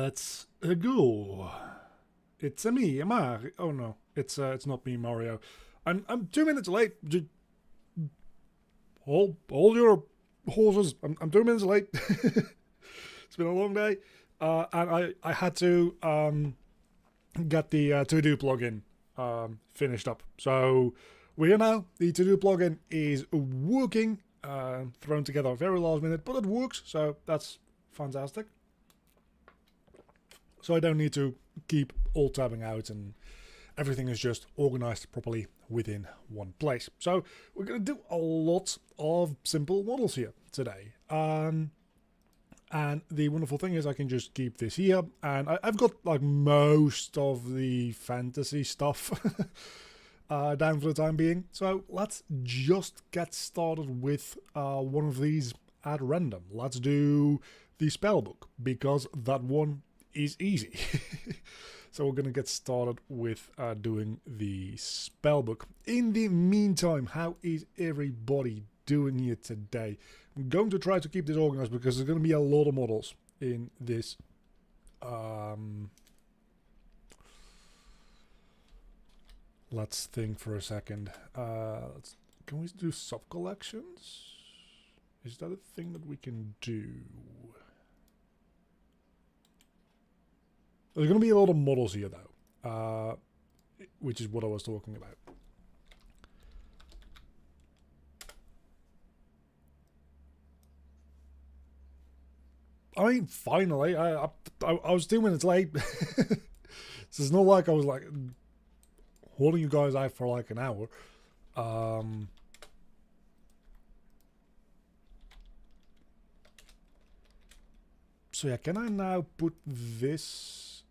Let's go. It's me, Mario. Oh no, it's not me, Mario. I'm 2 minutes late. Hold your horses. I'm 2 minutes late. It's been a long day, and I had to get the To Do plugin finished up. So we're here now. The To Do plugin is working. Thrown together very last minute, but it works. So that's fantastic. So I don't need to keep alt tabbing out, and everything is just organized properly within one place. So we're going to do a lot of simple models here today. And the wonderful thing is I can just keep this here, and I've got like most of the fantasy stuff down for the time being. So let's just get started with one of these at random. Let's do the spellbook, because that one is easy. So we're going to get started with doing the spellbook. In the meantime, how is everybody doing here today? I'm going to try to keep this organized because there's going to be a lot of models in this. Let's think for a second. Can we do sub-collections? Is that a thing that we can do? There's going to be a lot of models here, though, which is what I was talking about. I mean, finally, I was 2 minutes late. So it's not like I was like holding you guys out for like an hour. So yeah, can I now put this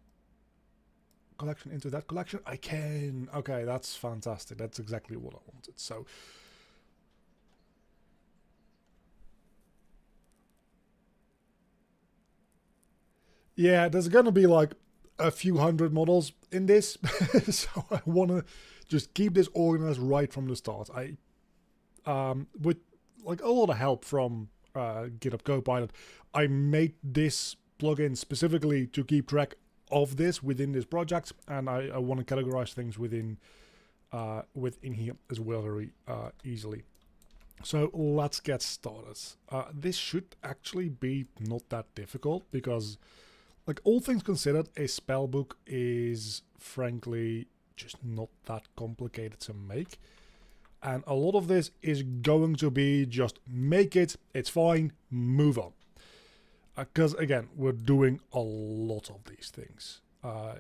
collection into that collection? I can. Okay, that's fantastic. That's exactly what I wanted. So yeah, there's gonna be like a few hundred models in this. So I wanna just keep this organized right from the start. With like a lot of help from GitHub Copilot, I made this plugin specifically to keep track of this within this project, and I want to categorize things within here as well very easily. So let's get started. This should actually be not that difficult, because like all things considered, a spellbook is frankly just not that complicated to make. And a lot of this is going to be just make it, it's fine, move on. Because again, we're doing a lot of these things.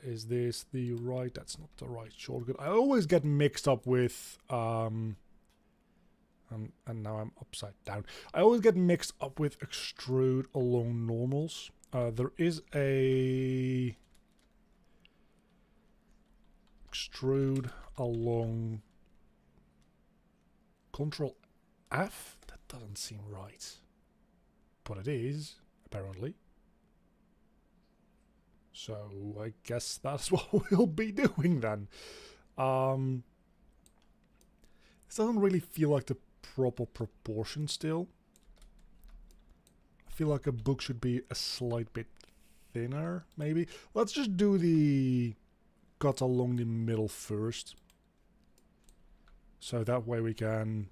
Is this the right? That's not the right shortcut. I always get mixed up with and now I'm upside down. I always get mixed up with extrude along normals. There is a extrude along Control F? That doesn't seem right. But it is, apparently. So I guess that's what we'll be doing then. This doesn't really feel like the proper proportion still. I feel like a book should be a slight bit thinner, maybe. Let's just do the cut along the middle first. So that way we can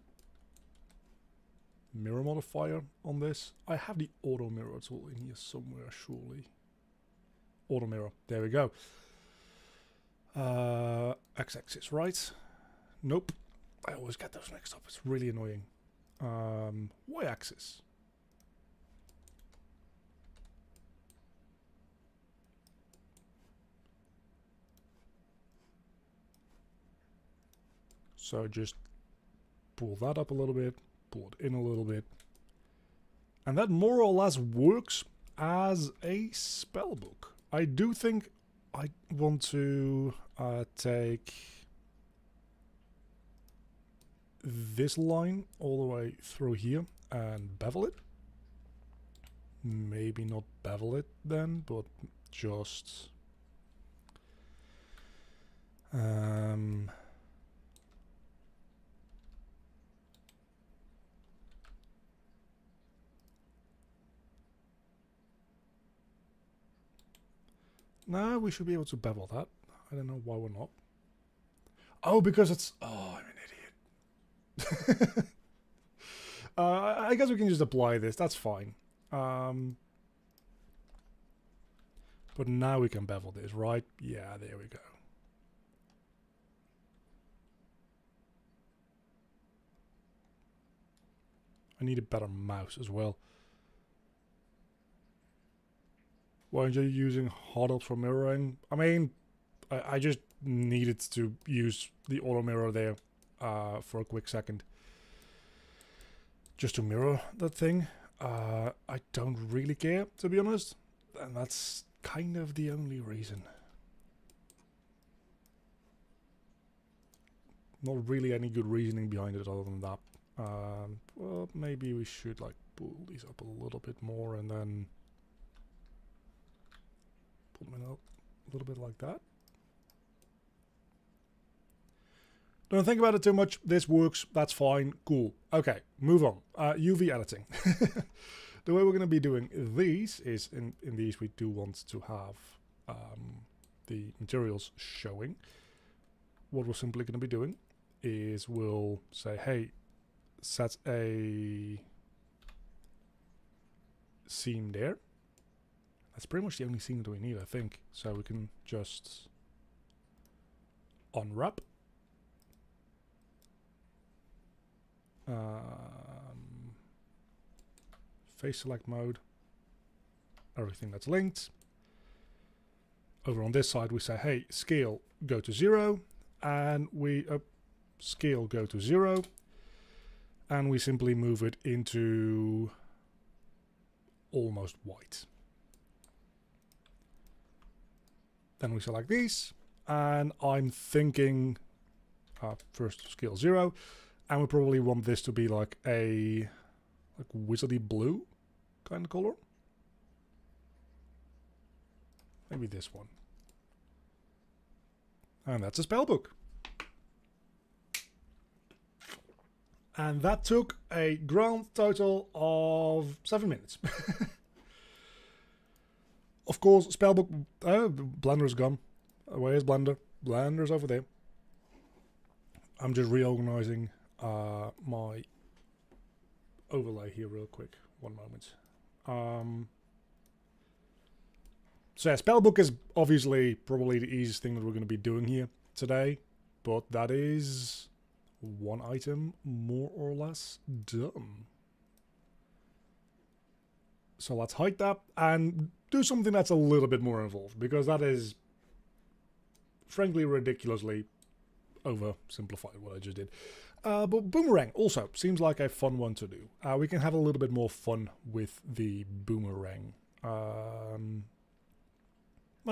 mirror modifier on this. I have the auto mirror tool in here somewhere, surely. Auto mirror, there we go. X-axis, right? Nope. I always get those mixed up, it's really annoying. Y-axis. So just pull that up a little bit, pull it in a little bit. And that more or less works as a spellbook. I do think I want to take this line all the way through here and bevel it. Maybe not bevel it then, but just No, we should be able to bevel that. I don't know why we're not. Oh, because it's... Oh, I'm an idiot. I guess we can just apply this. That's fine. But now we can bevel this, right? Yeah, there we go. I need a better mouse as well. Why aren't you using hot ups for mirroring? I mean, I just needed to use the auto mirror there for a quick second. Just to mirror that thing. I don't really care, to be honest. And that's kind of the only reason. Not really any good reasoning behind it other than that. Well, maybe we should like pull these up a little bit more and then pull them up a little bit like that. Don't think about it too much. This works. That's fine. Cool. Okay, move on. UV editing. The way we're going to be doing these is in these we do want to have the materials showing. What we're simply going to be doing is we'll say, hey, set a seam there. That's pretty much the only seam that we need, I think. So we can just unwrap. Face select mode. Everything that's linked. Over on this side we say, hey, scale go to 0. And we scale go to 0. And we simply move it into almost white. Then we select these, and I'm thinking first scale 0, and we probably want this to be like a wizardy blue kind of color. Maybe this one. And that's a spellbook. And that took a grand total of 7 minutes. Of course, spellbook... Blender's gone. Where's Blender? Blender's over there. I'm just reorganizing my overlay here real quick. One moment. So yeah, spellbook is obviously probably the easiest thing that we're going to be doing here today. But that is... one item more or less done. So let's hide that and do something that's a little bit more involved, because that is frankly ridiculously oversimplified what I just did. But boomerang also seems like a fun one to do. We can have a little bit more fun with the boomerang. Might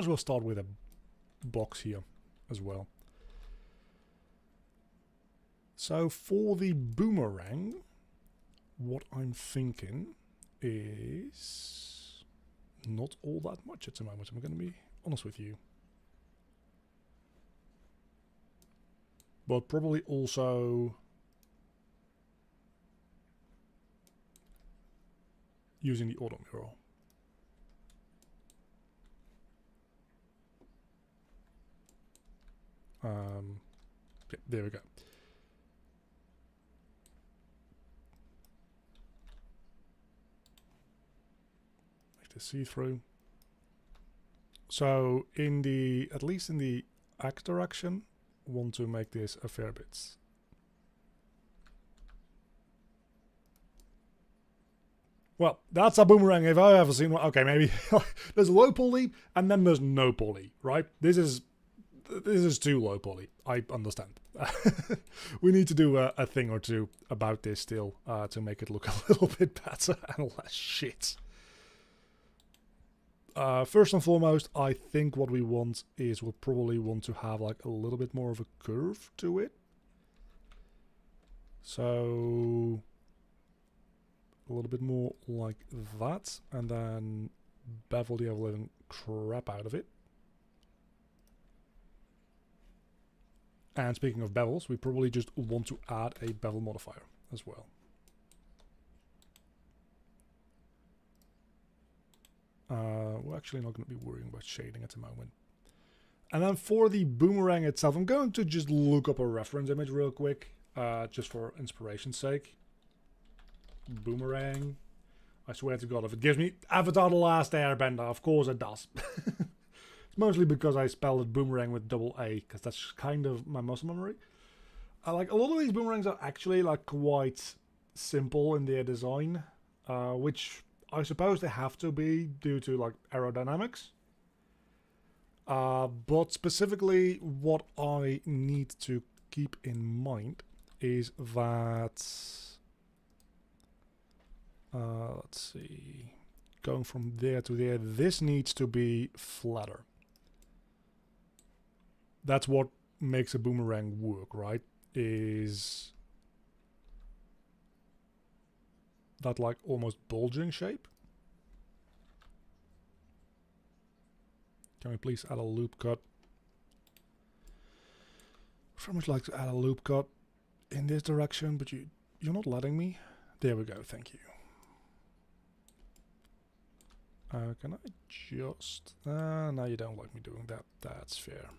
as well start with a box here as well. So for the boomerang, what I'm thinking is not all that much at the moment. I'm going to be honest with you. But probably also using the auto mirror. Yeah, there we go. See-through. So in the, at least in the X direction, want to make this a fair bit. Well, that's a boomerang if I ever seen one. Okay, maybe there's low poly and then there's no poly, right? This is too low poly. I understand. We need to do a thing or two about this still to make it look a little bit better and less shit. First and foremost, I think what we want is we'll probably want to have like a little bit more of a curve to it. So a little bit more like that, and then bevel the ever-living crap out of it. And speaking of bevels, we probably just want to add a bevel modifier as well. We're actually not going to be worrying about shading at the moment. And then for the boomerang itself, I'm going to just look up a reference image real quick, just for inspiration's sake. Boomerang. I swear to God, if it gives me Avatar: The Last Airbender, of course it does. It's mostly because I spelled it boomerang with double A, because that's kind of my muscle memory. Like, a lot of these boomerangs are actually like quite simple in their design, which I suppose they have to be due to like aerodynamics. But specifically, what I need to keep in mind is that, let's see, going from there to there, this needs to be flatter. That's what makes a boomerang work, right? Is that like almost bulging shape? Can we please add a loop cut? I'd very much like to add a loop cut in this direction, but you're not letting me. There we go, thank you. Can I just... no, you don't like me doing that. That's fair.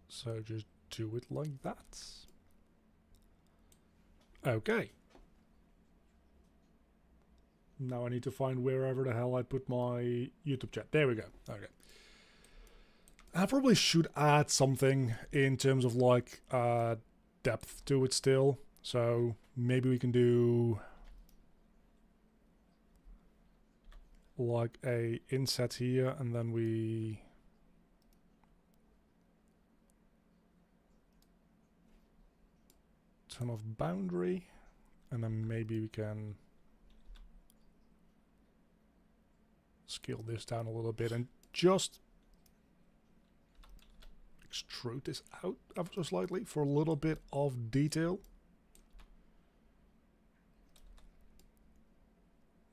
So just do it like that. Okay. Now I need to find wherever the hell I put my YouTube chat. There we go. Okay. I probably should add something in terms of like depth to it still. So maybe we can do like a inset here, and then we turn off boundary, and then maybe we can scale this down a little bit and just extrude this out ever so slightly for a little bit of detail.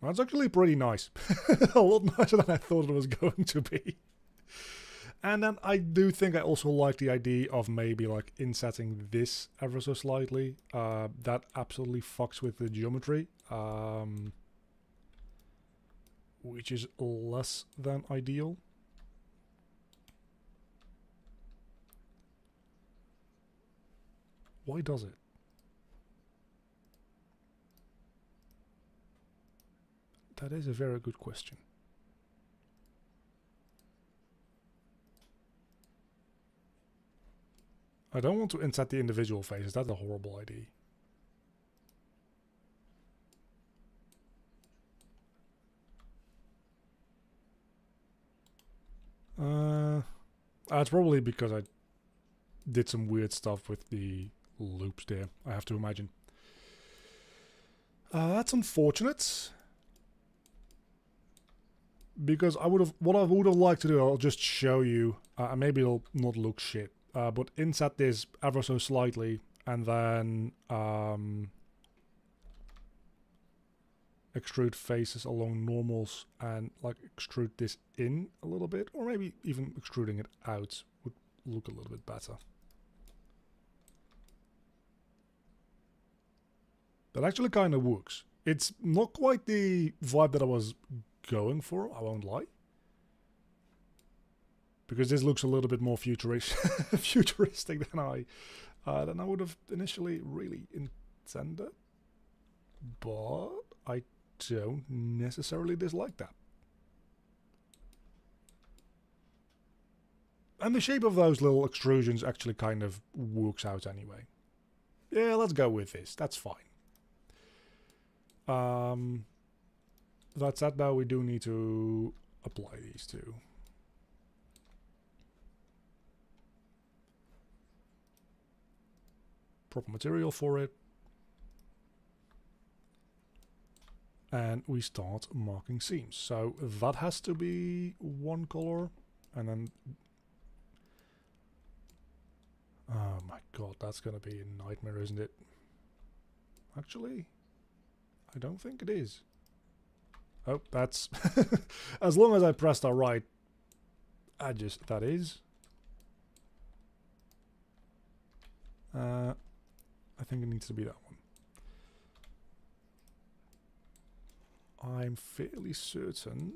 That's actually pretty nice. A lot nicer than I thought it was going to be. And then I do think I also like the idea of maybe like insetting this ever so slightly. That absolutely fucks with the geometry. Which is less than ideal. Why does it? That is a very good question. I don't want to insert the individual faces. That's a horrible idea. It's probably because I did some weird stuff with the loops there, I have to imagine. That's unfortunate. Because what I would have liked to do, I'll just show you, maybe it'll not look shit, but inset this ever so slightly, and then extrude faces along normals, and like extrude this in a little bit, or maybe even extruding it out would look a little bit better. That actually kind of works. It's not quite the vibe that I was going for, I won't lie. Because this looks a little bit more futuristic than I would have initially really intended. But I don't necessarily dislike that. And the shape of those little extrusions actually kind of works out anyway. Yeah, let's go with this. That's fine. That said, though, we do need to apply these two. Proper material for it. And we start marking seams. So that has to be one color, and then... Oh my god, that's gonna be a nightmare, isn't it? Actually, I don't think it is. Oh, that's... as long as I pressed that right, that is. I think it needs to be that one. I'm fairly certain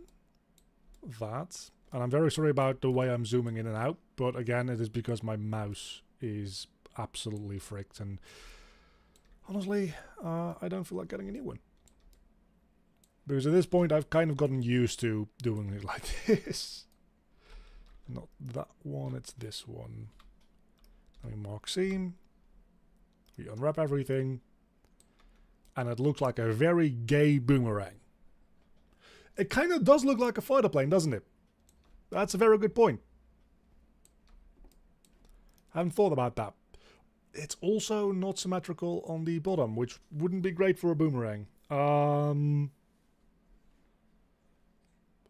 that, and I'm very sorry about the way I'm zooming in and out, but again, it is because my mouse is absolutely fricked, and honestly, I don't feel like getting a new one. Because at this point, I've kind of gotten used to doing it like this. Not that one, it's this one. We mark scene. We unwrap everything. And it looks like a very gay boomerang. It kind of does look like a fighter plane, doesn't it? That's a very good point. Haven't thought about that. It's also not symmetrical on the bottom, which wouldn't be great for a boomerang.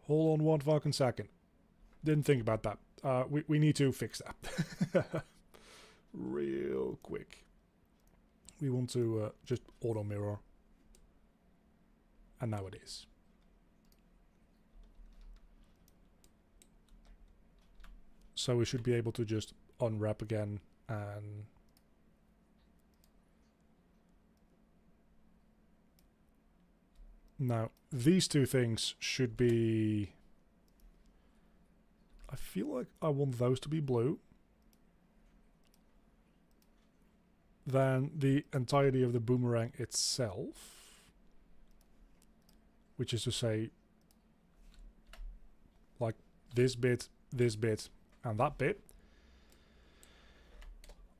Hold on one fucking second. Didn't think about that. We need to fix that. Real quick. We want to just auto mirror. And now it is. So we should be able to just unwrap again and now these two things should be, I feel like I want those to be blue. Then the entirety of the boomerang itself, which is to say like this bit, and that bit,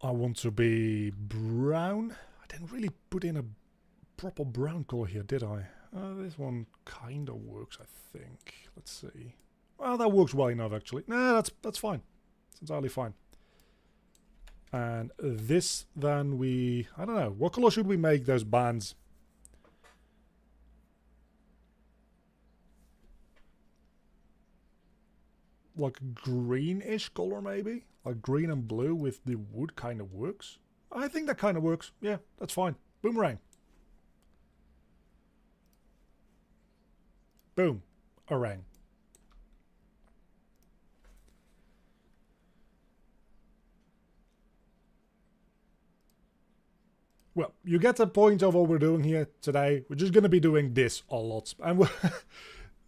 I want to be brown. I didn't really put in a proper brown color here, did I? This one kind of works, I think. Let's see. Well, that works well enough, actually. Nah, that's fine. It's entirely fine. And this, then we... I don't know. What color should we make those bands? Like greenish color, maybe? Like green and blue with the wood kind of works. I think that kind of works. Yeah, that's fine. Boomerang. Boom. Orang. Well, you get the point of what we're doing here today. We're just going to be doing this a lot. And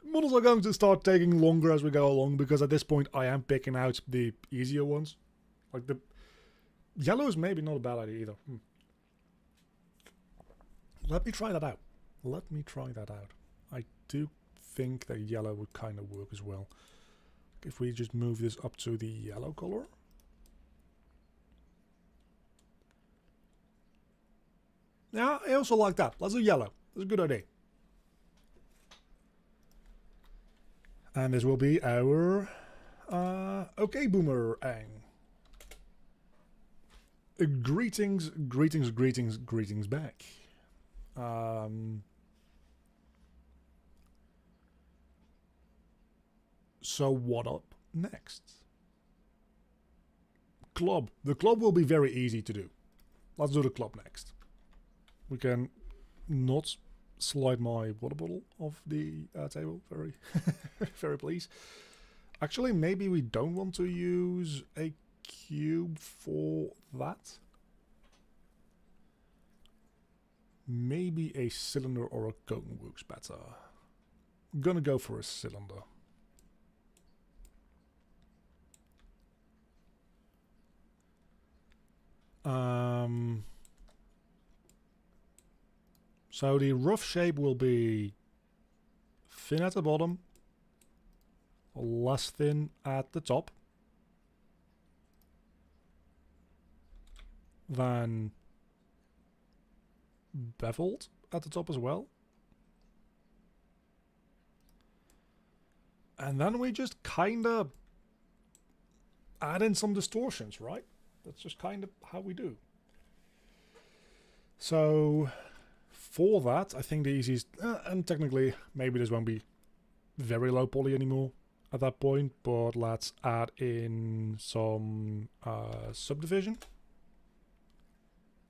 models are going to start taking longer as we go along, because at this point I am picking out the easier ones. Like the yellow is maybe not a bad idea either. Let me try that out. Let me try that out. I do think that yellow would kind of work as well. If we just move this up to the yellow color. Yeah, I also like that. Let's do yellow. That's a good idea. And this will be our OK Boomerang. Greetings back. So what up next? Club. The club will be very easy to do. Let's do the club next. We can not slide my water bottle off the table. Very, very please. Actually, maybe we don't want to use a cube for that. Maybe a cylinder or a cone works better. I'm gonna go for a cylinder. So the rough shape will be thin at the bottom, less thin at the top, then beveled at the top as well. And then we just kind of add in some distortions, right? That's just kind of how we do. So for that, I think the easiest, and technically maybe this won't be very low poly anymore at that point, but let's add in some subdivision.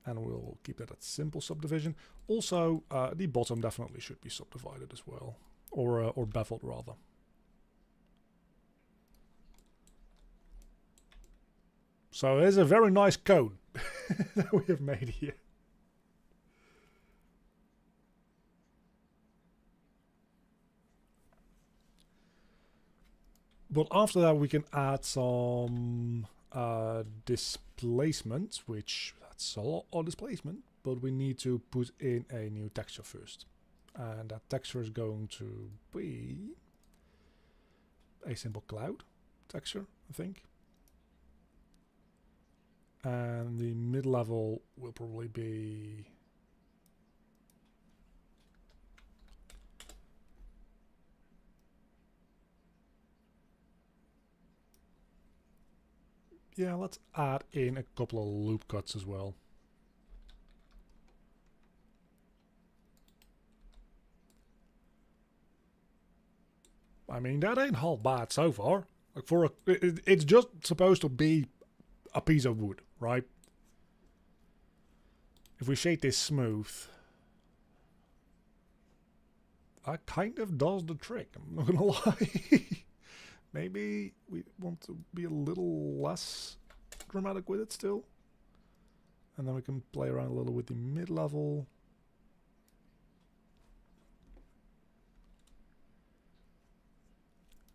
And we'll keep that at simple subdivision. Also, the bottom definitely should be subdivided as well, or beveled rather. So there's a very nice cone that we have made here. But after that, we can add some displacement, which that's a lot of displacement, but we need to put in a new texture first. And that texture is going to be a simple cloud texture, I think. And the mid-level will probably be... yeah, let's add in a couple of loop cuts as well. I mean, that ain't half bad so far. Like for it's just supposed to be a piece of wood, right? If we shade this smooth, that kind of does the trick, I'm not gonna lie. Maybe we want to be a little less dramatic with it still. And then we can play around a little with the mid-level.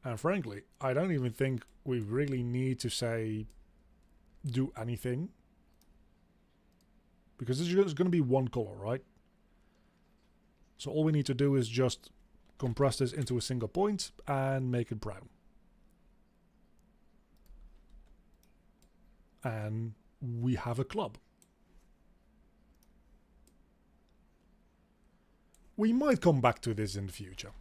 And frankly, I don't even think we really need to say do anything. Because it's just going to be one color, right? So all we need to do is just compress this into a single point and make it brown. And we have a club. We might come back to this in the future.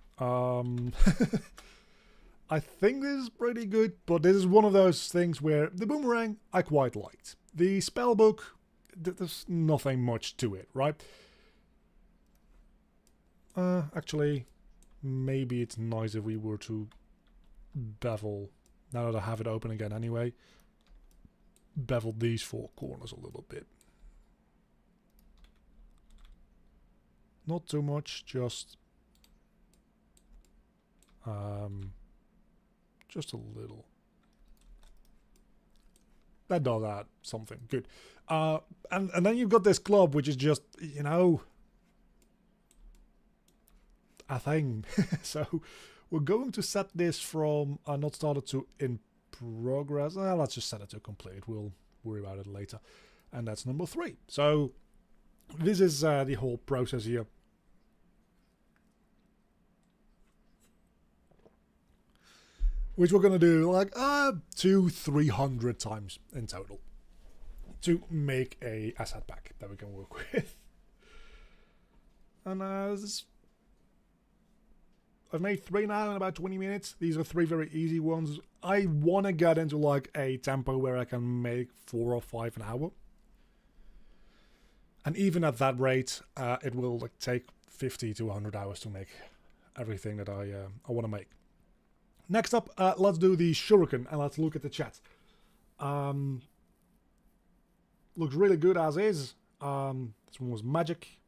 I think this is pretty good, but this is one of those things where the boomerang I quite liked. The spellbook, there's nothing much to it, right? Actually, maybe it's nice if we were to bevel, now that I have it open again anyway, bevel these four corners a little bit. Not too much, just a little. That does add something good. And then you've got this club, which is just, you know, a thing. So we're going to set this from not started to in progress. Let's just set it to complete. We'll worry about it later. And that's number 3. So this is the whole process here. Which we're going to do like 200-300 times in total to make a asset pack that we can work with. And I've made 3 now in about 20 minutes. These are 3 very easy ones. I want to get into like a tempo where I can make 4 or 5 an hour. And even at that rate, it will like take 50 to 100 hours to make everything that I want to make. Next up, let's do the shuriken and let's look at the chat. Looks really good as is. This one was magic.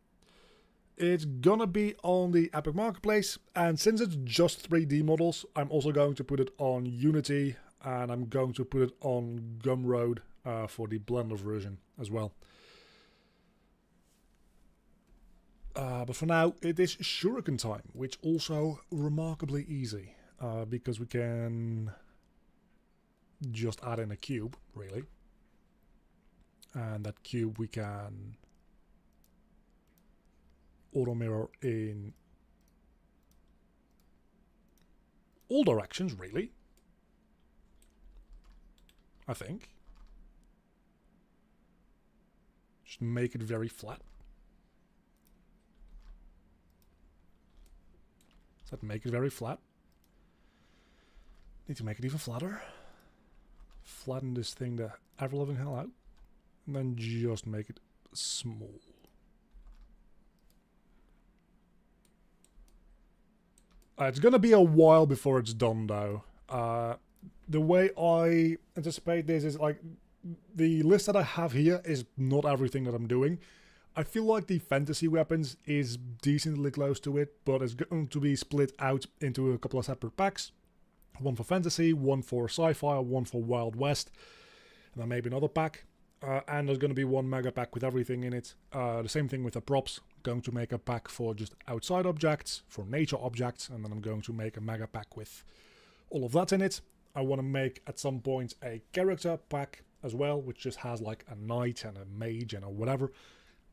It's gonna be on the Epic Marketplace, and since it's just 3D models, I'm also going to put it on Unity, and I'm going to put it on Gumroad for the Blender version as well. But for now, it is shuriken time, which also remarkably easy. Because we can just add in a cube, really. And that cube we can auto mirror in all directions, really. I think. Just make it very flat. So that make it very flat. Need to make it even flatter. Flatten this thing the ever-loving hell out. And then just make it small. It's gonna be a while before it's done though. The way I anticipate this is like, the list that I have here is not everything that I'm doing. I feel like the fantasy weapons is decently close to it, but it's going to be split out into a couple of separate packs. One for fantasy, one for sci-fi, one for Wild West, and then maybe another pack. And there's going to be one mega pack with everything in it. The same thing with the props. Going to make a pack for just outside objects, for nature objects, and then I'm going to make a mega pack with all of that in it. I want to make at some point a character pack as well, which just has like a knight and a mage and a whatever,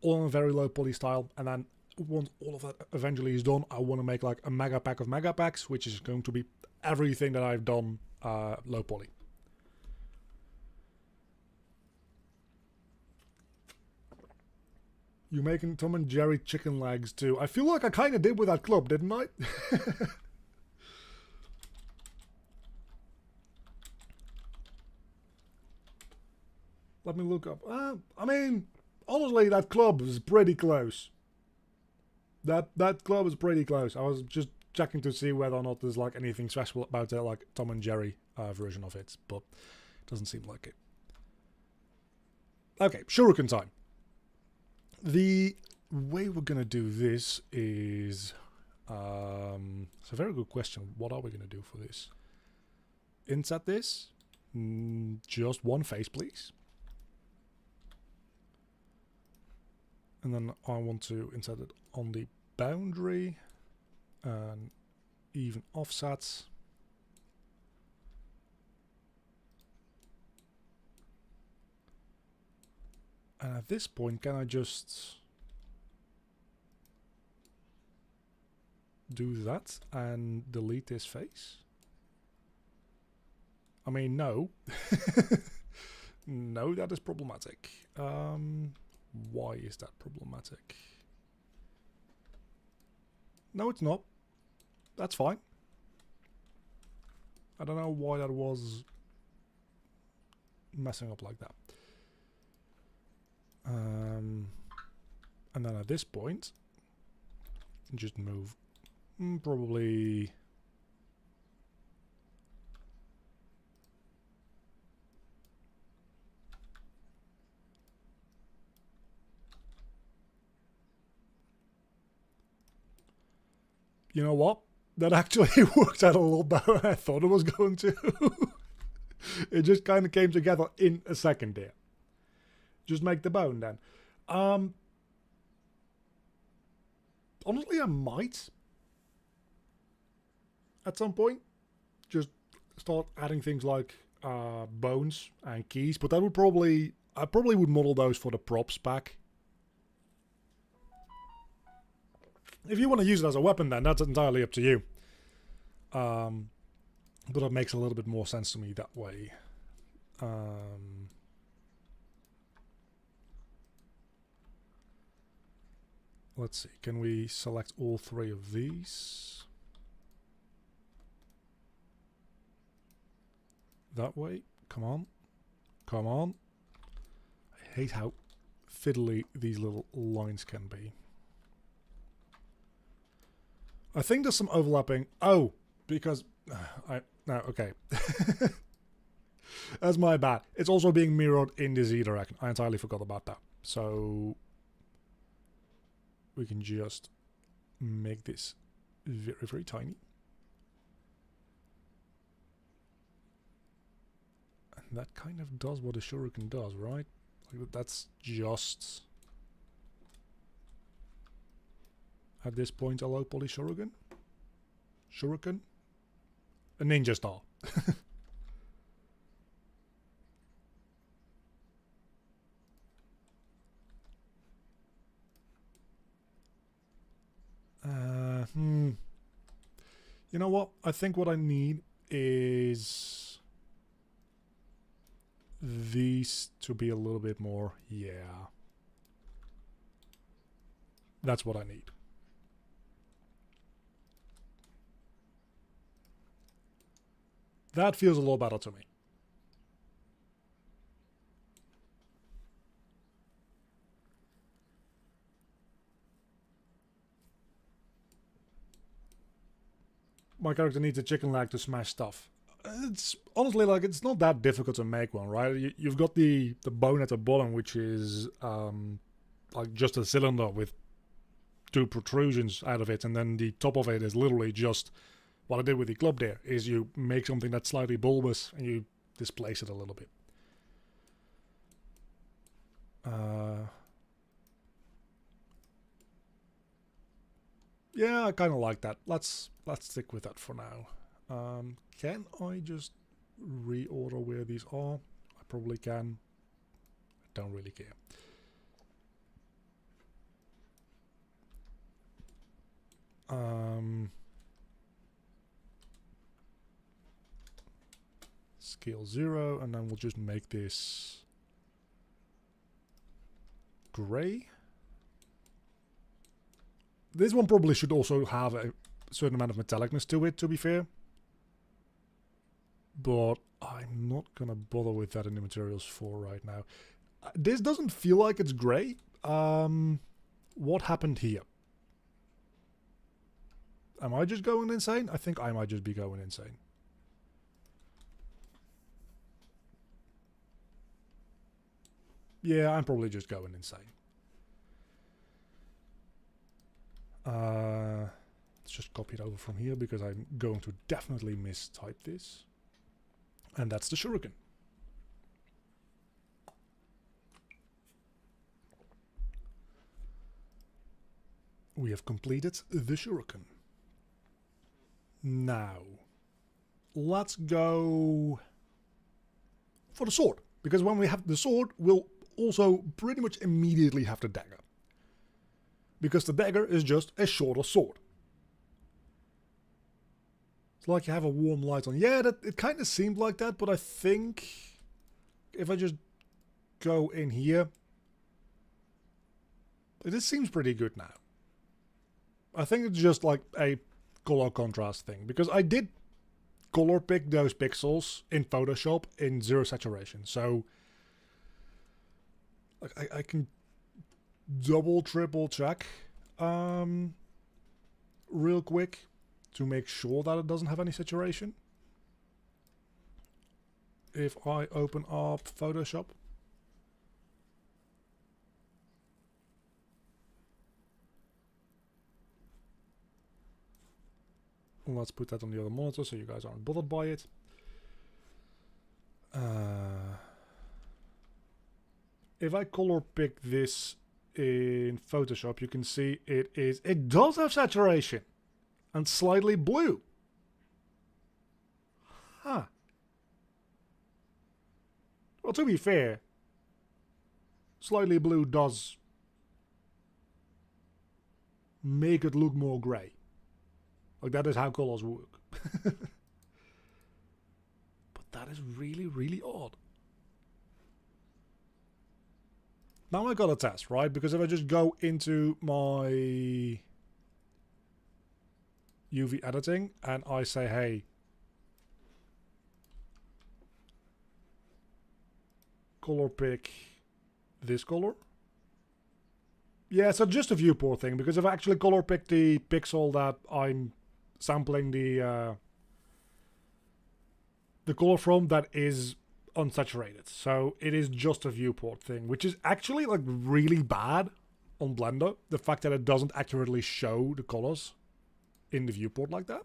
all in a very low poly style. And then once all of that eventually is done, I want to make like a mega pack of mega packs, which is going to be everything that I've done low poly. You making Tom and Jerry chicken legs too? I feel like I kind of did with that club, didn't I? Let me look up. I mean, honestly, that club is pretty close. That club is pretty close. I was just checking to see whether or not there's like anything special about the like Tom and Jerry version of it, but it doesn't seem like it. Okay, Shuriken time. The way we're gonna do this is it's a very good question. What are we gonna do for this? Insert this. Just one face, please. And then I want to insert it on the boundary and even offsets. And at this point, can I just do that and delete this face? I mean, no. No, that is problematic. Why is that problematic? No, it's not. That's fine. I don't know why that was messing up like that. And then at this point, just move probably you know what? That actually worked out a lot better than I thought it was going to. It just kind of came together in a second there. Just make the bone then. Honestly, I might at some point just start adding things like bones and keys, but that would probably I probably would model those for the props pack. If you want to use it as a weapon, then that's entirely up to you. But it makes a little bit more sense to me that way. Let's see, can we select all three of these? That way, come on, come on. I hate how fiddly these little lines can be. I think there's some overlapping. Oh, because no, okay. That's my bad. It's also being mirrored in the Z direction. I entirely forgot about that. So we can just make this very, very tiny. And that kind of does what a shuriken does, right? Like that's just at this point a low poly shuriken. Shuriken? A ninja star. You know what? I think what I need is these to be a little bit more. Yeah. That's what I need. That feels a lot better to me. My character needs a chicken leg to smash stuff. It's honestly like it's not that difficult to make one, right? You've got the bone at the bottom, which is like just a cylinder with two protrusions out of it, and then the top of it is literally just what I did with the club there, is you make something that's slightly bulbous and you displace it a little bit. Yeah, I kind of like that. Let's stick with that for now. Can I just reorder where these are. I probably can. I don't really care. Scale 0, and then we'll just make this gray. This one probably should also have a certain amount of metallicness to it, to be fair. But I'm not gonna bother with that in the materials for right now. This doesn't feel like it's gray. What happened here? Am I just going insane? I think I might just be going insane. Yeah, I'm probably just going insane. Let's just copy it over from here because I'm going to definitely mistype this. And that's the shuriken. We have completed the shuriken. Now, let's go for the sword. Because when we have the sword, we'll also pretty much immediately have the dagger. Because the dagger is just a shorter sword. It's like you have a warm light on. Yeah, it kind of seemed like that, but I think if I just go in here, this seems pretty good now. I think it's just like a color contrast thing, because I did color pick those pixels in Photoshop in 0 saturation, so I can double triple check real quick to make sure that it doesn't have any saturation. If I open up Photoshop, let's put that on the other monitor so you guys aren't bothered by it. If I color pick this in Photoshop, you can see it does have saturation and slightly blue. Huh. Well, to be fair, slightly blue does make it look more grey. Like, that is how colors work. But that is really, really odd. Now I got a test, right? Because if I just go into my UV editing and I say, hey, color pick this color. Yeah, so just a viewport thing, because if I actually color pick the pixel that I'm sampling the color from, that is unsaturated. So it is just a viewport thing, which is actually like really bad on Blender. The fact that it doesn't accurately show the colors in the viewport like that.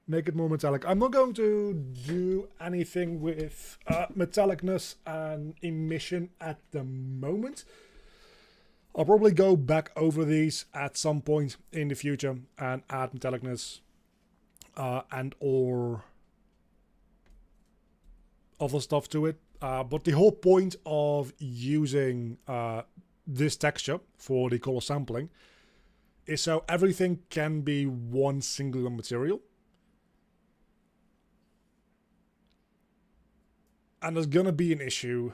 Make it more metallic. I'm not going to do anything with metallicness and emission at the moment. I'll probably go back over these at some point in the future and add metallicness and or other stuff to it. But the whole point of using this texture for the color sampling is so everything can be one singular material. And there's gonna be an issue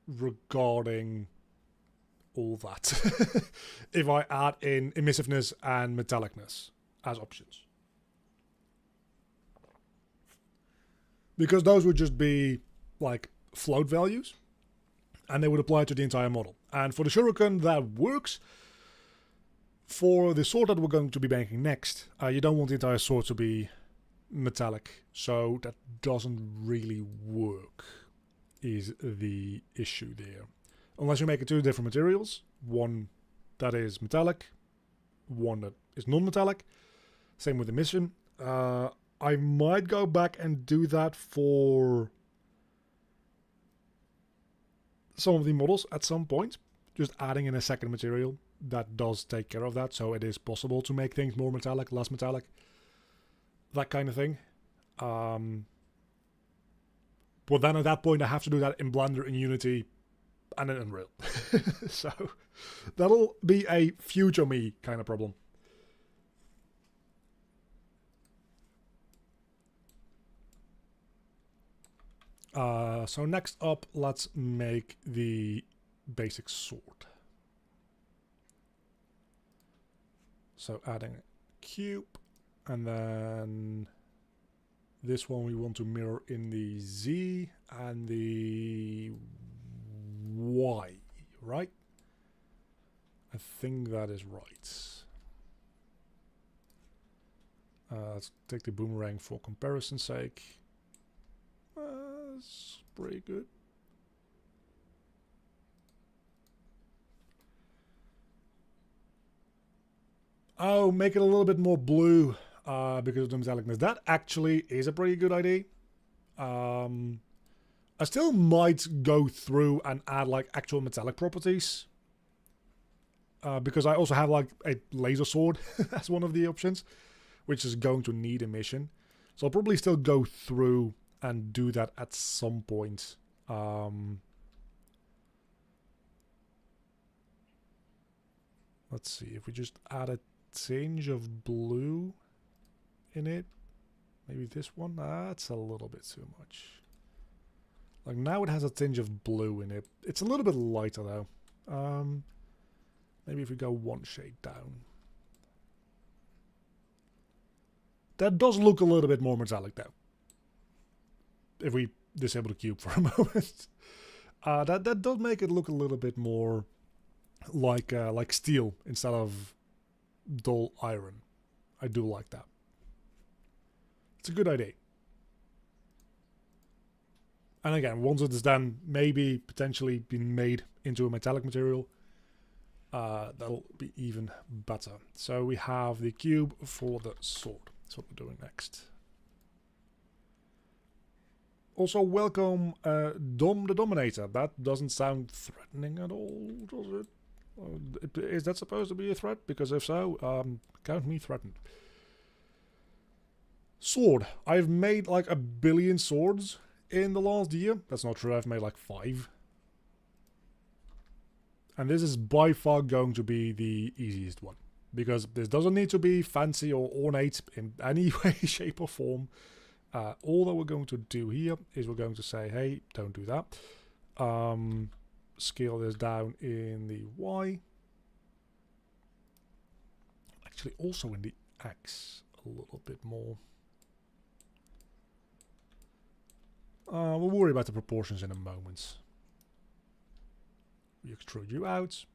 regarding all that if I add in emissiveness and metallicness as options. Because those would just be like float values and they would apply to the entire model. And for the shuriken, that works. For the sword that we're going to be making next, you don't want the entire sword to be metallic, so that doesn't really work, is the issue there. Unless you make it two different materials, one that is metallic, one that is non-metallic. Same with emission. I might go back and do that for some of the models at some point. just adding in a second material that does take care of that, so it is possible to make things more metallic, less metallic, that kind of thing. But then at that point I have to do that in Blender, in Unity, and in Unreal. So that'll be a future me kind of problem. So next up, let's make the basic sword. So adding a cube, and then this one we want to mirror in the Z and the Y, right? I think that is right. Let's take the boomerang for comparison's sake. That's pretty good. Oh, make it a little bit more blue because of the metallicness. That actually is a pretty good idea. I still might go through and add like actual metallic properties. Because I also have like a laser sword as one of the options, which is going to need emission. So I'll probably still go through and do that at some point. Let's see, if we just add a tinge of blue in it. Maybe this one? That's a little bit too much. Like now it has a tinge of blue in it. It's a little bit lighter though. Maybe if we go one shade down. That does look a little bit more metallic though. If we disable the cube for a moment. That does make it look a little bit more like steel instead of dull iron. I do like that. It's a good idea. And again, once it is done, maybe potentially being made into a metallic material, that'll be even better. So we have the cube for the sword. That's what we're doing next. Also, welcome Dom the Dominator. That doesn't sound threatening at all, does it? Is that supposed to be a threat? Because if so, count me threatened. Sword. I've made like 1 billion swords in the last year. That's not true, I've made like 5. And this is by far going to be the easiest one. Because this doesn't need to be fancy or ornate in any way, shape or form. All that we're going to do here is we're going to say, hey, don't do that. Scale this down in the Y. Actually, also in the X a little bit more. We'll worry about the proportions in a moment. We extrude you out.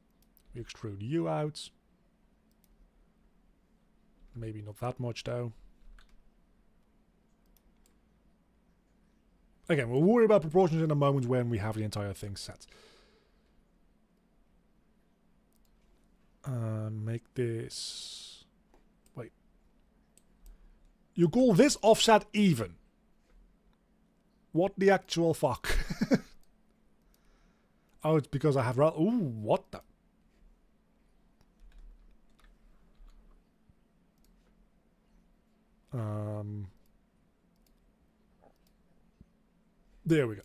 We extrude you out. Maybe not that much though. Again, we'll worry about proportions in a moment when we have the entire thing set. Make this... Wait. You call this offset even? What the actual fuck? Oh, it's because I have... Ooh, what the... There we go.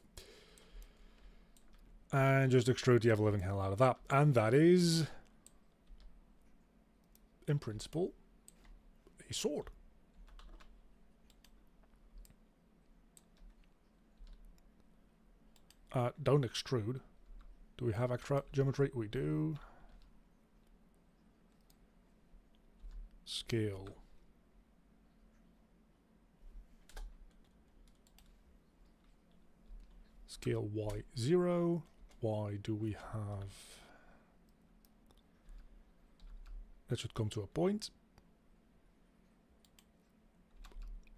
And just extrude the ever-living hell out of that. And that is... in principle, a sword. Don't extrude. Do we have extra geometry? We do. Scale. Scale Y0. Why do we have... That should come to a point.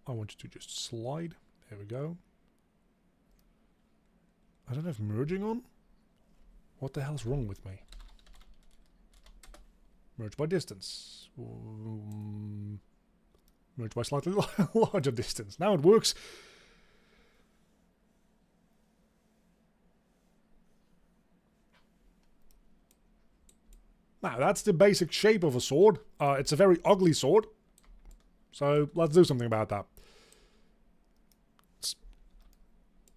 I want you to just slide. There we go. I don't have merging on. What the hell's wrong with me? Merge by distance. Merge by slightly larger distance. Now it works. Now, that's the basic shape of a sword. It's a very ugly sword. So, let's do something about that. It's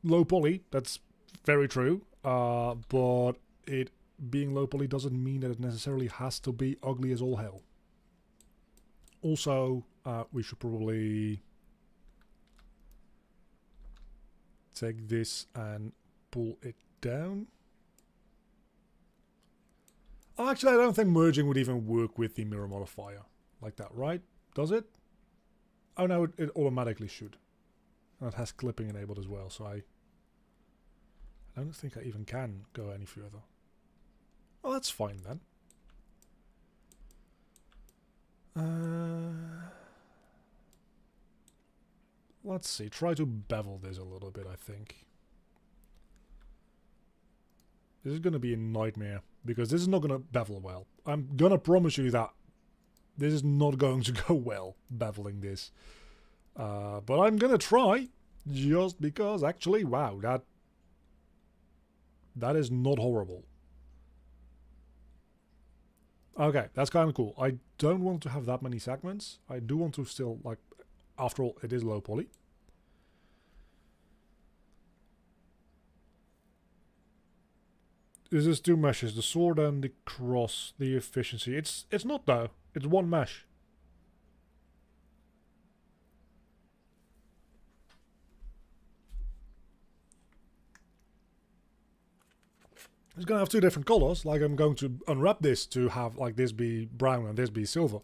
low poly, that's very true. But it being low poly doesn't mean that it necessarily has to be ugly as all hell. Also, we should probably take this and pull it down. Actually, I don't think merging would even work with the mirror modifier like that, right? Does it? Oh no, it automatically should. And it has clipping enabled as well, so I don't think I even can go any further. Well, that's fine then. Let's see, try to bevel this a little bit, I think. This is going to be a nightmare, because this is not going to bevel well. I'm going to promise you that this is not going to go well, beveling this. But I'm going to try, just because, actually, wow, that is not horrible. Okay, that's kind of cool. I don't want to have that many segments. I do want to still, like, after all, it is low poly. This is two meshes, the sword and the cross, the efficiency. It's not though, it's one mesh. It's gonna have two different colors, like I'm going to unwrap this to have like this be brown and this be silver.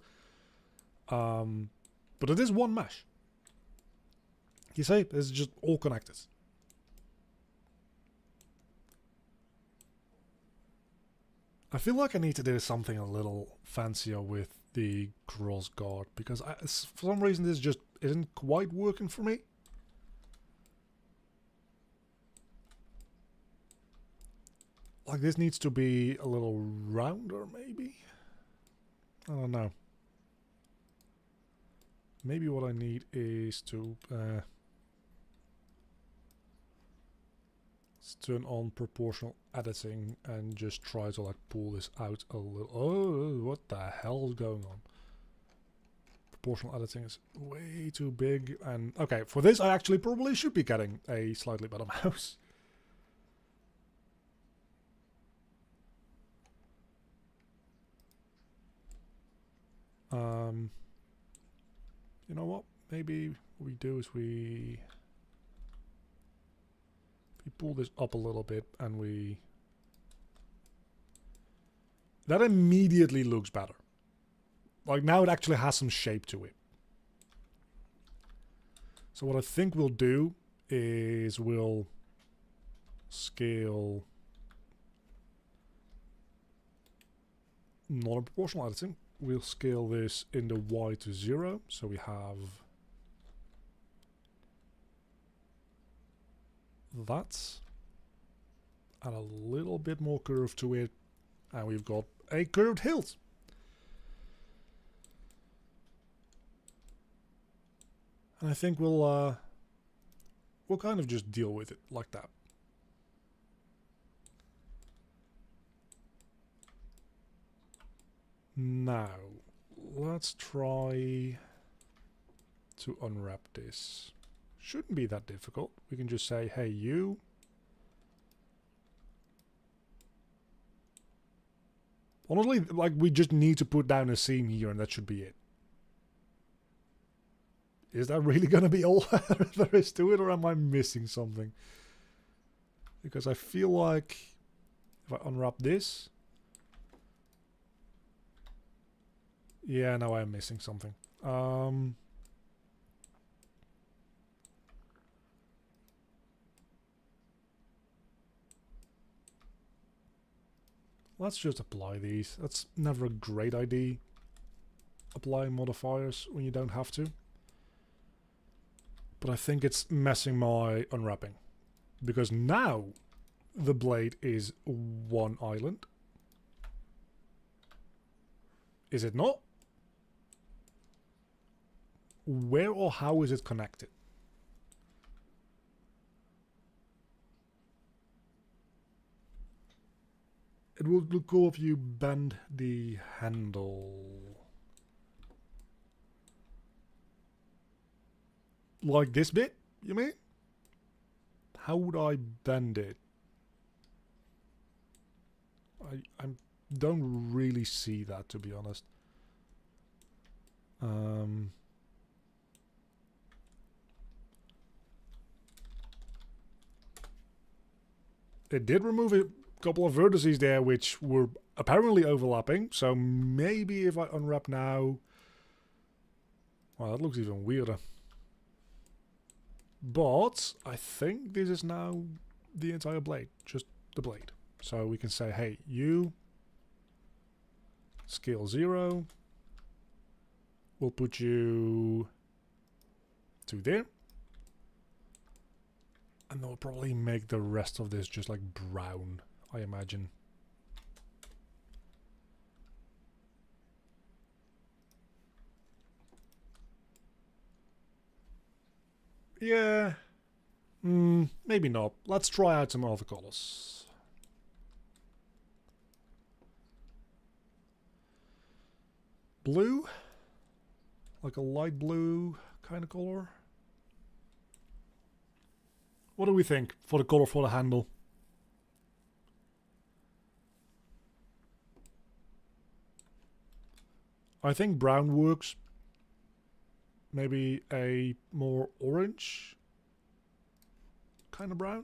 But it is one mesh. You see, it's just all connected. I feel like I need to do something a little fancier with the cross guard, because for some reason this just isn't quite working for me. Like this needs to be a little rounder maybe? I don't know. Maybe what I need is to let's turn on proportional editing and just try to like pull this out a little. Oh, what the hell is going on? Proportional editing is way too big. And okay, for this I actually probably should be getting a slightly better mouse. You know what? Maybe what we do is we pull this up a little bit and that immediately looks better. Like now it actually has some shape to it. So what I think we'll do is we'll scale non-proportional editing. We'll scale this in the Y to 0, so we have that, add a little bit more curve to it, and we've got a curved hilt. And I think we'll kind of just deal with it like that. Now, let's try to unwrap this. Shouldn't be that difficult. We can just say, hey, you. Honestly, like, we just need to put down a seam here and that should be it. Is that really going to be all there is to it, or am I missing something? Because I feel like if I unwrap this... Yeah, now I'm missing something. Let's just apply these. That's never a great idea. Applying modifiers when you don't have to. But I think it's messing my unwrapping. Because now the blade is one island. Is it not? Where or how is it connected? It would look cool if you bend the handle. Like this bit, you mean? How would I bend it? I don't really see that, to be honest. It did remove a couple of vertices there which were apparently overlapping, so maybe if I unwrap now... Well, that looks even weirder. But I think this is now the entire blade, just the blade. So we can say, hey, you, scale 0, we'll put you to there. And then we'll probably make the rest of this just like brown, I imagine. Yeah. Maybe not. Let's try out some other colors. Blue? Like a light blue kind of color? What do we think for the color for the handle? I think brown works. Maybe a more orange kind of brown.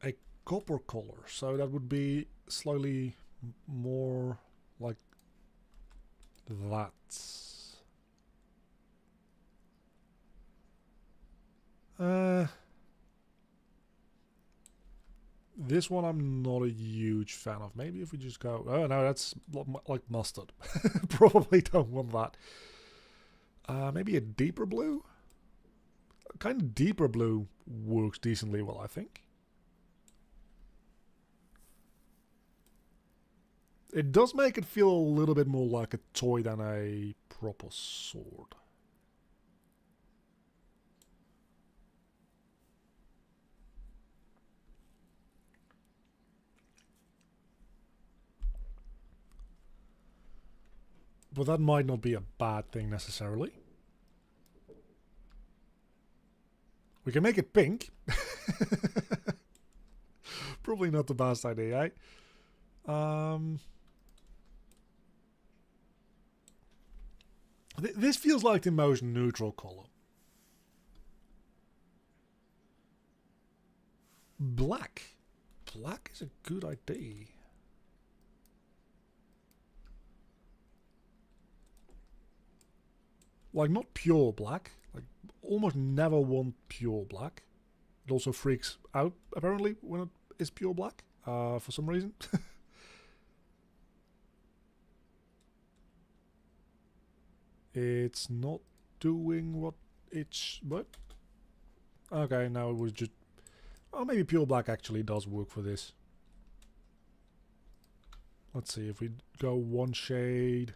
A copper color, so that would be slightly more like that. This one I'm not a huge fan of. Maybe if we just go... Oh, no, that's like mustard. Probably don't want that. Maybe a deeper blue? A kind of deeper blue works decently well, I think. It does make it feel a little bit more like a toy than a proper sword. But that might not be a bad thing necessarily. We can make it pink. Probably not the best idea, eh? This feels like the most neutral color. Black. Black is a good idea. Like, not pure black. Like, almost never want pure black. It also freaks out, apparently, when it is pure black. For some reason. It's not doing what it's... What? Okay, now it was just... Oh, maybe pure black actually does work for this. Let's see, if we go one shade...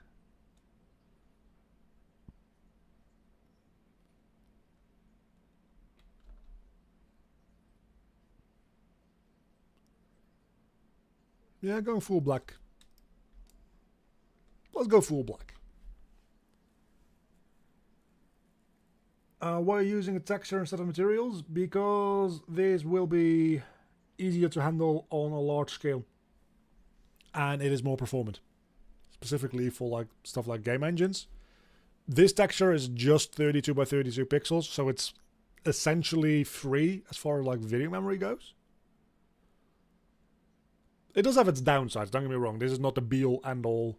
Yeah, going full black. Let's go full black. Why are you using a texture instead of materials? Because this will be easier to handle on a large scale. And it is more performant. Specifically for like stuff like game engines. This texture is just 32 by 32 pixels, so it's essentially free as far as like video memory goes. It does have its downsides, don't get me wrong. This is not the be-all end-all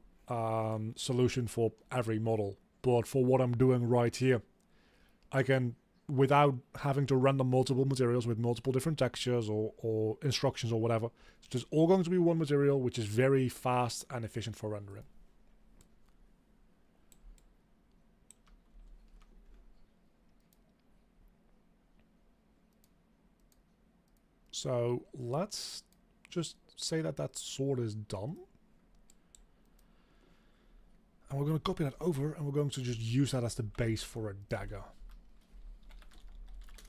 solution for every model. But for what I'm doing right here, I can, without having to render multiple materials with multiple different textures or instructions or whatever, it's just all going to be one material, which is very fast and efficient for rendering. So let's just say that that sword is done. And we're going to copy that over and we're going to just use that as the base for a dagger.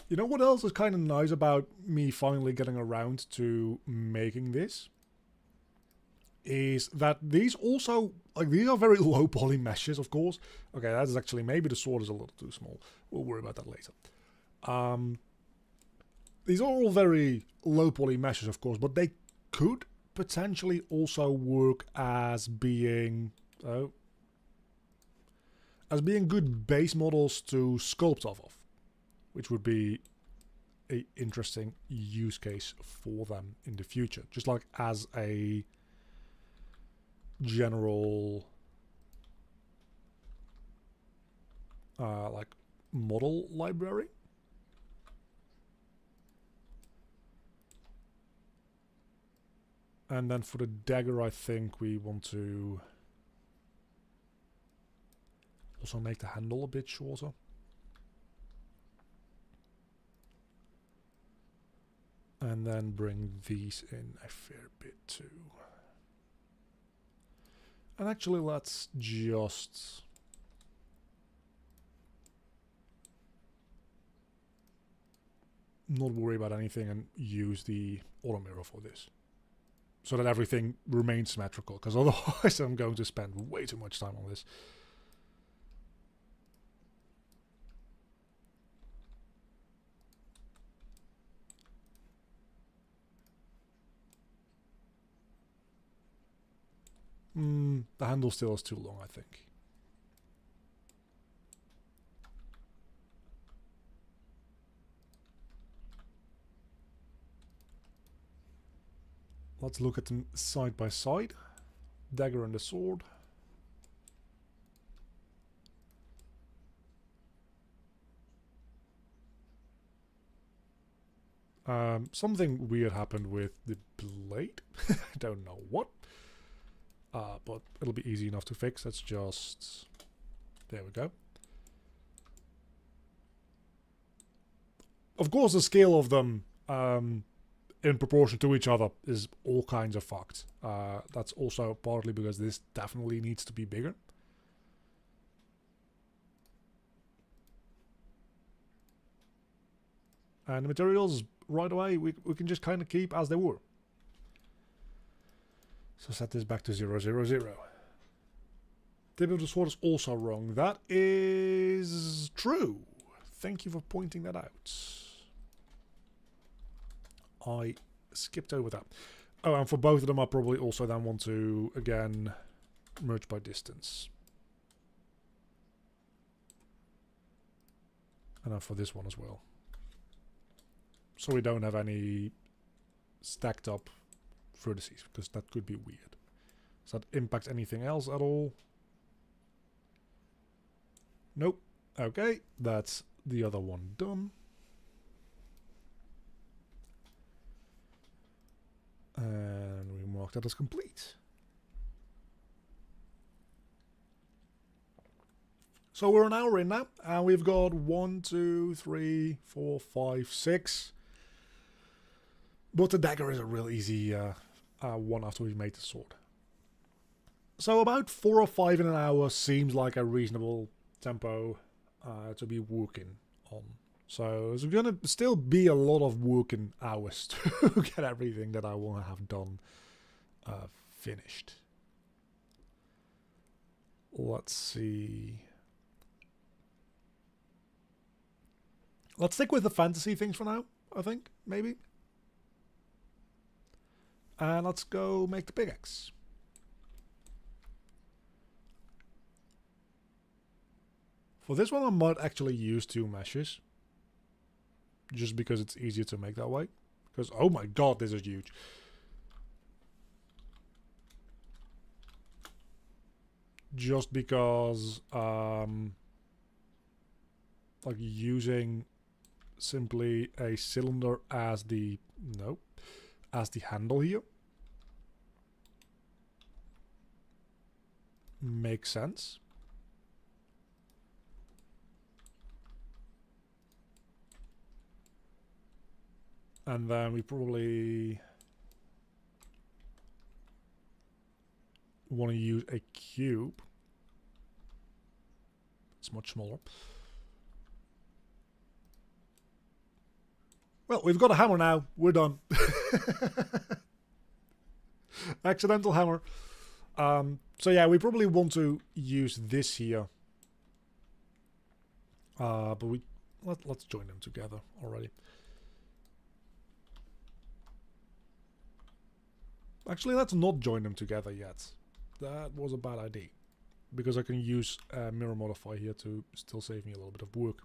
You know what else is kind of nice about me finally getting around to making this? Is that these also, like, these are very low poly meshes, of course. Okay, that is actually, maybe the sword is a little too small. We'll worry about that later. These are all very low poly meshes, of course, but they could potentially also work as being good base models to sculpt off of, which would be a interesting use case for them in the future, just like as a general like model library. And then for the dagger, I think we want to also make the handle a bit shorter. And then bring these in a fair bit too. And actually, let's just not worry about anything and use the auto mirror for this, so that everything remains symmetrical, because otherwise I'm going to spend way too much time on this. The handle still is too long, I think. Let's look at them side by side. Dagger and the sword. Something weird happened with the blade. I don't know what. But it'll be easy enough to fix. Let's just... There we go. Of course, the scale of them in proportion to each other is all kinds of fucked. That's also partly because this definitely needs to be bigger. And the materials, right away, we can just kind of keep as they were. So set this back to 0, 0, 0. Tip of the sword is also wrong. That is true. Thank you for pointing that out. I skipped over that. Oh, and for both of them, I probably also then want to, again, merge by distance. And then for this one as well. So we don't have any stacked up vertices, because that could be weird. Does that impact anything else at all? Nope. Okay, that's the other one done. And we mark that as complete. So we're an hour in now, and we've got 1, 2, 3, 4, 5, 6. But the dagger is a real easy one after we've made the sword. So about 4 or 5 in an hour seems like a reasonable tempo to be working on. So there's going to still be a lot of working hours to get everything that I want to have done finished. Let's see. Let's stick with the fantasy things for now, I think, maybe. And let's go make the pickaxe. For this one, I might actually use 2 meshes. Just because it's easier to make that way. Because, oh my god, this is huge. Just because, like using simply a cylinder as the, as the handle here makes sense. And then we probably want to use a cube. It's much smaller. Well, we've got a hammer now. We're done. Accidental hammer. So yeah, we probably want to use this here. But let's join them together already. Actually, let's not join them together yet. That was a bad idea. Because I can use mirror modify here to still save me a little bit of work.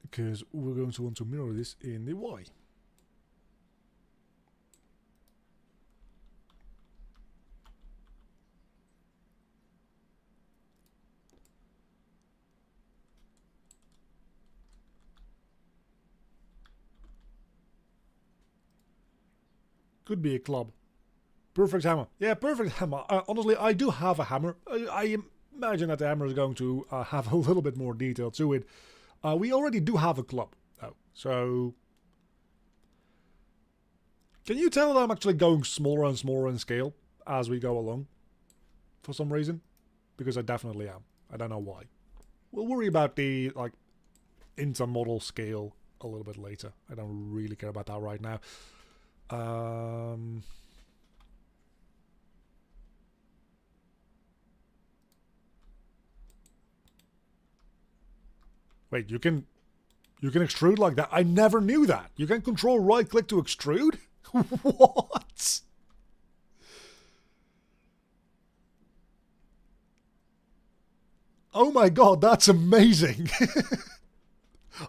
Because we're going to want to mirror this in the Y. Could be a club. Perfect hammer. Yeah, perfect hammer. Honestly, I do have a hammer. I imagine that the hammer is going to have a little bit more detail to it. We already do have a club, though. So, can you tell that I'm actually going smaller and smaller in scale as we go along? For some reason? Because I definitely am. I don't know why. We'll worry about the, like, inter-model scale a little bit later. I don't really care about that right now. Wait, you can extrude like that? I never knew that. You can control right click to extrude? What? Oh my god, that's amazing.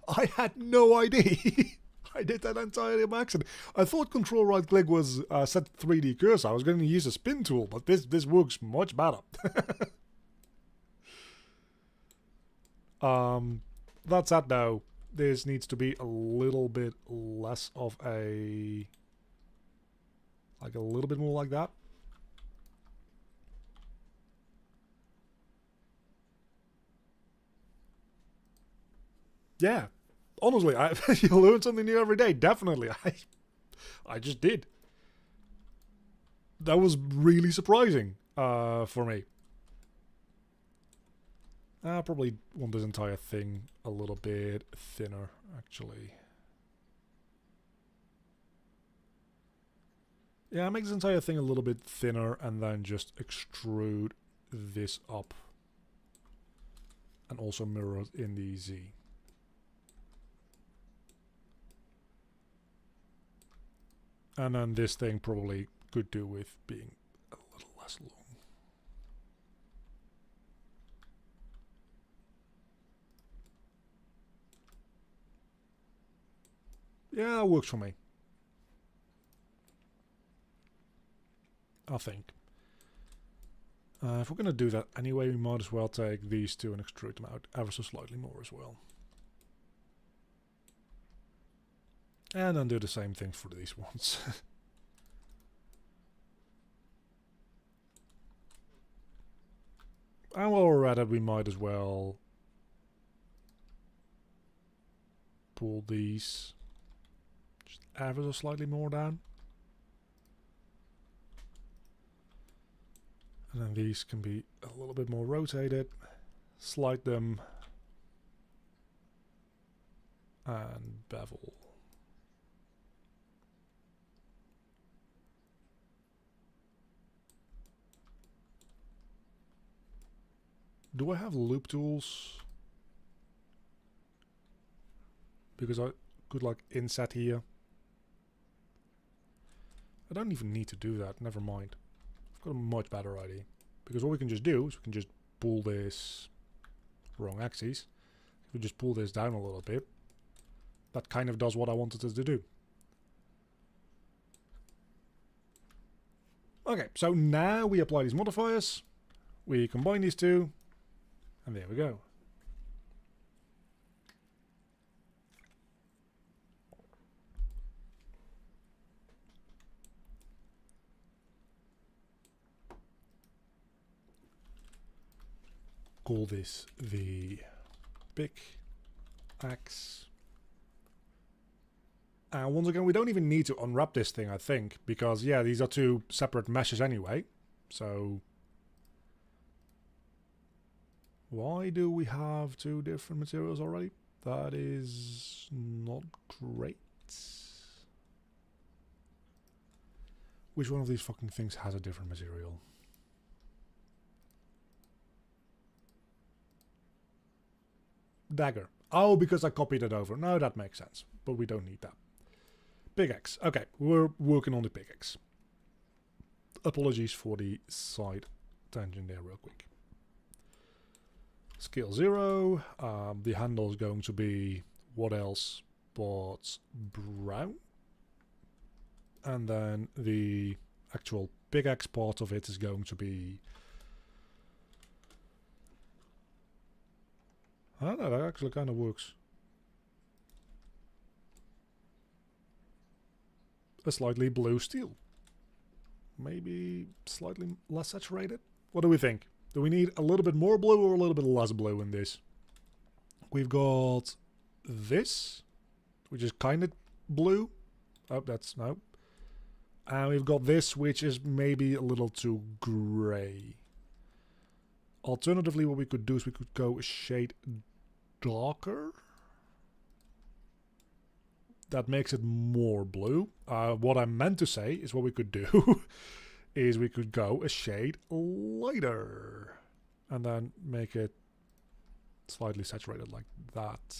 I had no idea. I did that entirely by accident. I thought control right click was set 3D cursor. I was going to use a spin tool, but this works much better. That said though, this needs to be a little bit less of a... like a little bit more like that. Yeah. Honestly, you learn something new every day. Definitely. I just did. That was really surprising for me. I probably want this entire thing a little bit thinner, actually. Yeah, make this entire thing a little bit thinner and then just extrude this up. And also mirror it in the Z. And then this thing probably could do with being a little less long. Yeah, that works for me. I think. If we're going to do that anyway, we might as well take these two and extrude them out ever so slightly more as well. And then do the same thing for these ones. And while we're at it, we might as well pull these just ever so slightly more down. And then these can be a little bit more rotated. Slide them. And bevel. Do I have loop tools? Because I could like inset here. I don't even need to do that, never mind. I've got a much better idea. Because what we can just do is we can just pull this wrong axis. If we just pull this down a little bit, that kind of does what I wanted it to do. Okay, so now we apply these modifiers. We combine these two. And there we go. Call this the pick axe. And once again, we don't even need to unwrap this thing, I think, because yeah, these are two separate meshes anyway. So Why do we have two different materials already? That is not great. Which one of these fucking things has a different material? Dagger. Oh, because I copied it over. No, that makes sense. But we don't need that. Pickaxe. Okay, we're working on the pickaxe. Apologies for the side tangent there real quick. Skill 0. The handle is going to be what else but brown. And then the actual pickaxe part of it is going to be... I don't know, that actually kind of works. A slightly blue steel. Maybe slightly less saturated? What do we think? Do we need a little bit more blue or a little bit less blue in this? We've got this, which is kind of blue. Oh, that's no. And we've got this, which is maybe a little too grey. Alternatively, what we could do is we could go a shade darker. That makes it more blue. What I meant to say is what we could do is we could go a shade lighter. And then make it slightly saturated like that.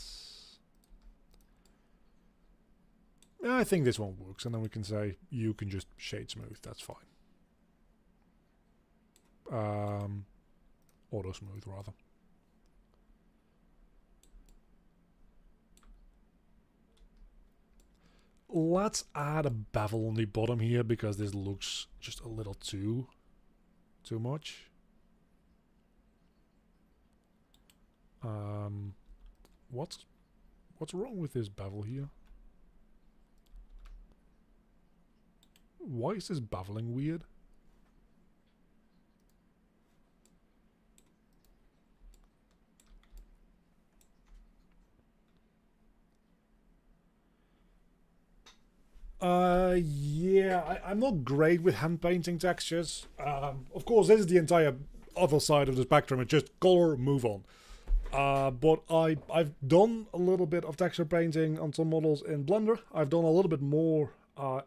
I think this one works, and then we can say you can just shade smooth, that's fine. Auto smooth rather. Let's add a bevel on the bottom here because this looks just a little too much. What's wrong with this bevel here? Why is this beveling weird? Yeah, I'm not great with hand painting textures. Of course, this is the entire other side of the spectrum. It's just color, move on. But I've done a little bit of texture painting on some models in Blender. I've done a little bit more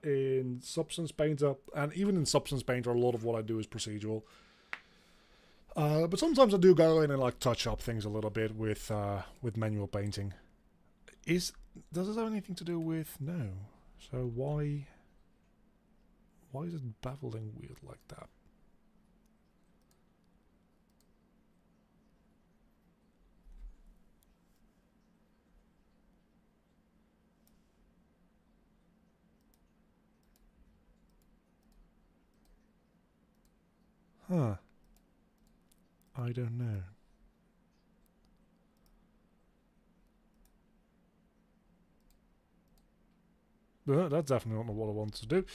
in Substance Painter, and even in Substance Painter, a lot of what I do is procedural. But sometimes I do go in and like touch up things a little bit with manual painting. Does this have anything to do with no? So why is it beveling weird like that? Huh. I don't know. But that's definitely not what I want to do.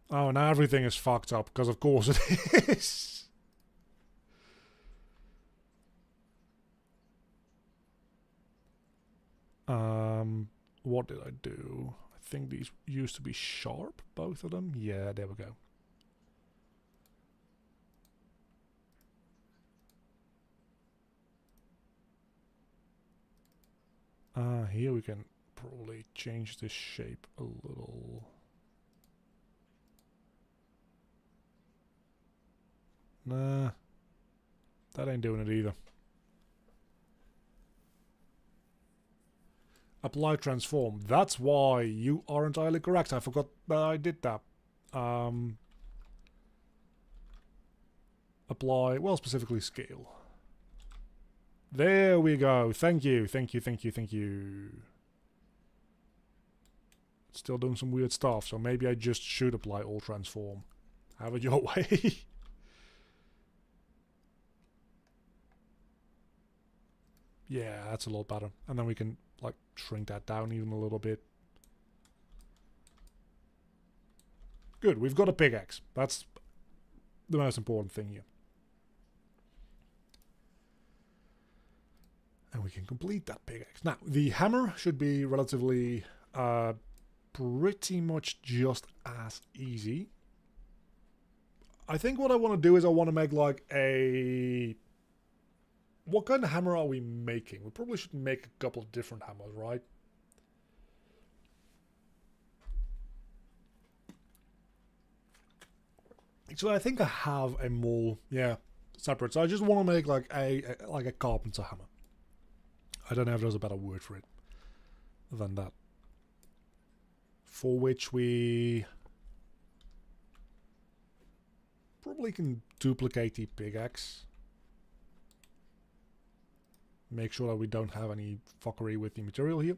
Oh, now everything is fucked up, because of course it is. What did I do? I think these used to be sharp, both of them. Yeah, there we go. Here we can probably change the shape a little. Nah, that ain't doing it either. Apply transform. That's why you are entirely correct. I forgot that I did that. Apply, well, specifically scale. There we go. Thank you, thank you, thank you, thank you. Still doing some weird stuff, so maybe I just should apply all transform. Have it your way. Yeah, that's a lot better. And then we can like shrink that down even a little bit. Good, we've got a pickaxe. That's the most important thing here. And we can complete that pickaxe. Now, the hammer should be relatively pretty much just as easy. I think what I want to do is I want to make like a... What kind of hammer are we making? We probably should make a couple of different hammers, right? So I think I have a more, yeah, separate. So I just want to make like a carpenter hammer. I don't know if there's a better word for it than that. For which we probably can duplicate the pickaxe. Make sure that we don't have any fuckery with the material here.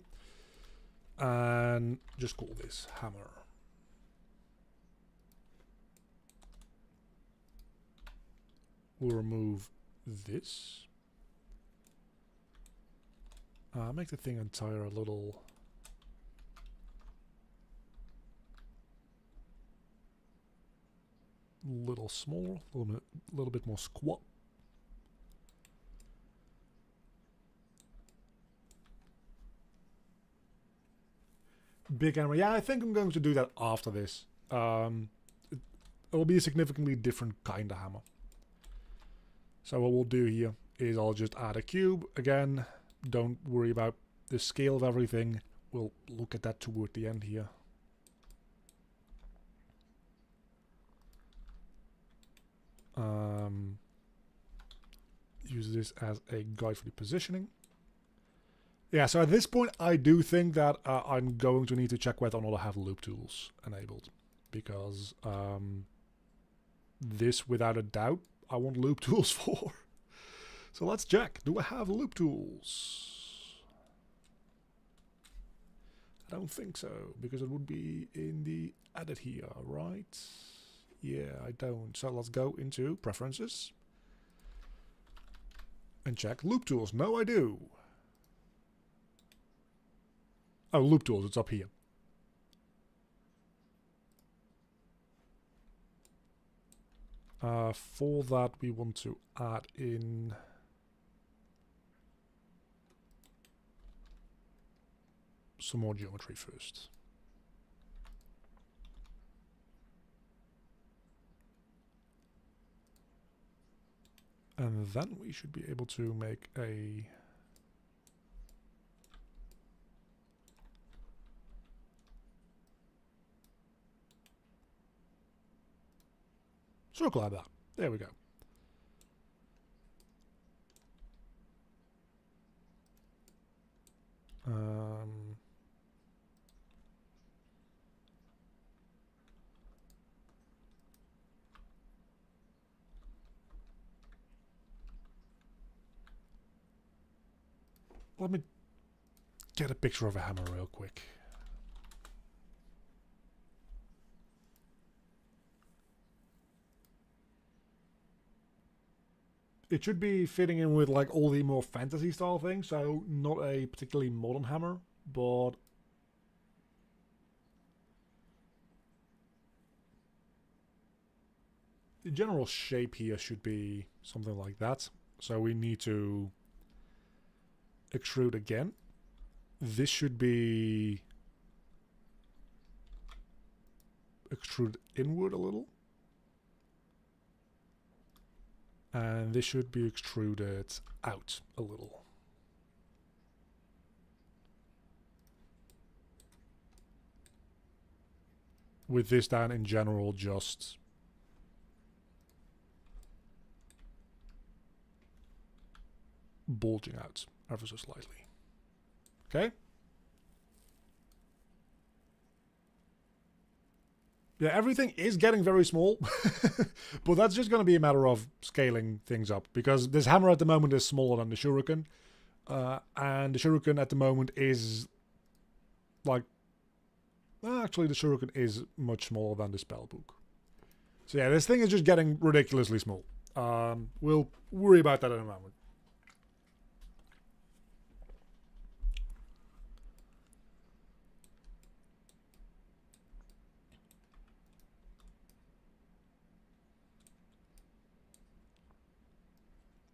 And just call this hammer. We'll remove this. Make the thing entire a little small, a little bit more squat. Big hammer. Yeah, I think I'm going to do that after this. It'll be a significantly different kind of hammer. So what we'll do here is I'll just add a cube. Again, don't worry about the scale of everything. We'll look at that toward the end here. Use this as a guide for the positioning. Yeah, so at this point I do think that I'm going to need to check whether or not I have loop tools enabled. Because this, without a doubt, I want loop tools for. So let's check. Do I have loop tools? I don't think so, because it would be in the edit here, right? Yeah, I don't. So let's go into preferences. And check loop tools. No, I do. Oh, loop tools, it's up here. For that, we want to add in some more geometry first. And then we should be able to make a circle like that. There we go. Let me get a picture of a hammer real quick. It should be fitting in with like all the more fantasy style things, so not a particularly modern hammer, but the general shape here should be something like that. So we need to extrude again. This should be extrude inward a little. And this should be extruded out a little. With this down in general just bulging out ever so slightly. Okay? Yeah, everything is getting very small, but that's just going to be a matter of scaling things up, because this hammer at the moment is smaller than the shuriken, and the shuriken at the moment is like, actually the shuriken is much smaller than the spellbook. So yeah, this thing is just getting ridiculously small. We'll worry about that in a moment.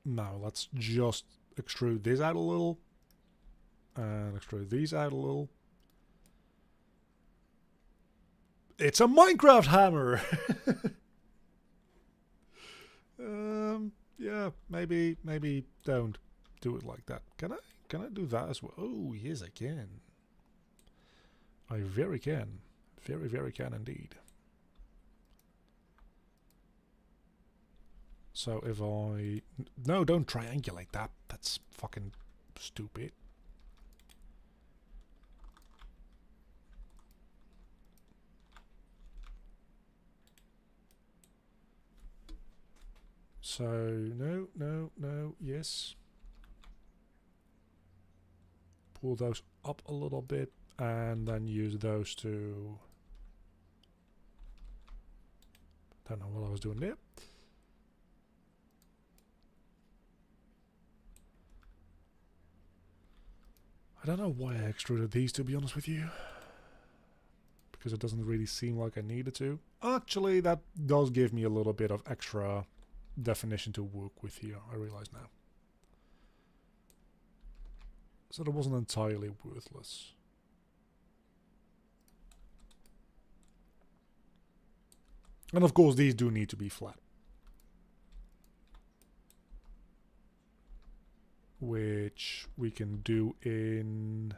Now let's just extrude this out a little. And extrude these out a little. It's a Minecraft hammer! Yeah, maybe don't do it like that. Can I do that as well? Oh, yes, I can. I very can. Very can indeed. So if I... No, don't triangulate that. That's fucking stupid. So, no, yes. Pull those up a little bit and then use those to... Don't know what I was doing there. I don't know why I extruded these, to be honest with you. Because it doesn't really seem like I needed to. Actually, that does give me a little bit of extra definition to work with here, I realize now. So that wasn't entirely worthless. And of course, these do need to be flat. Which we can do in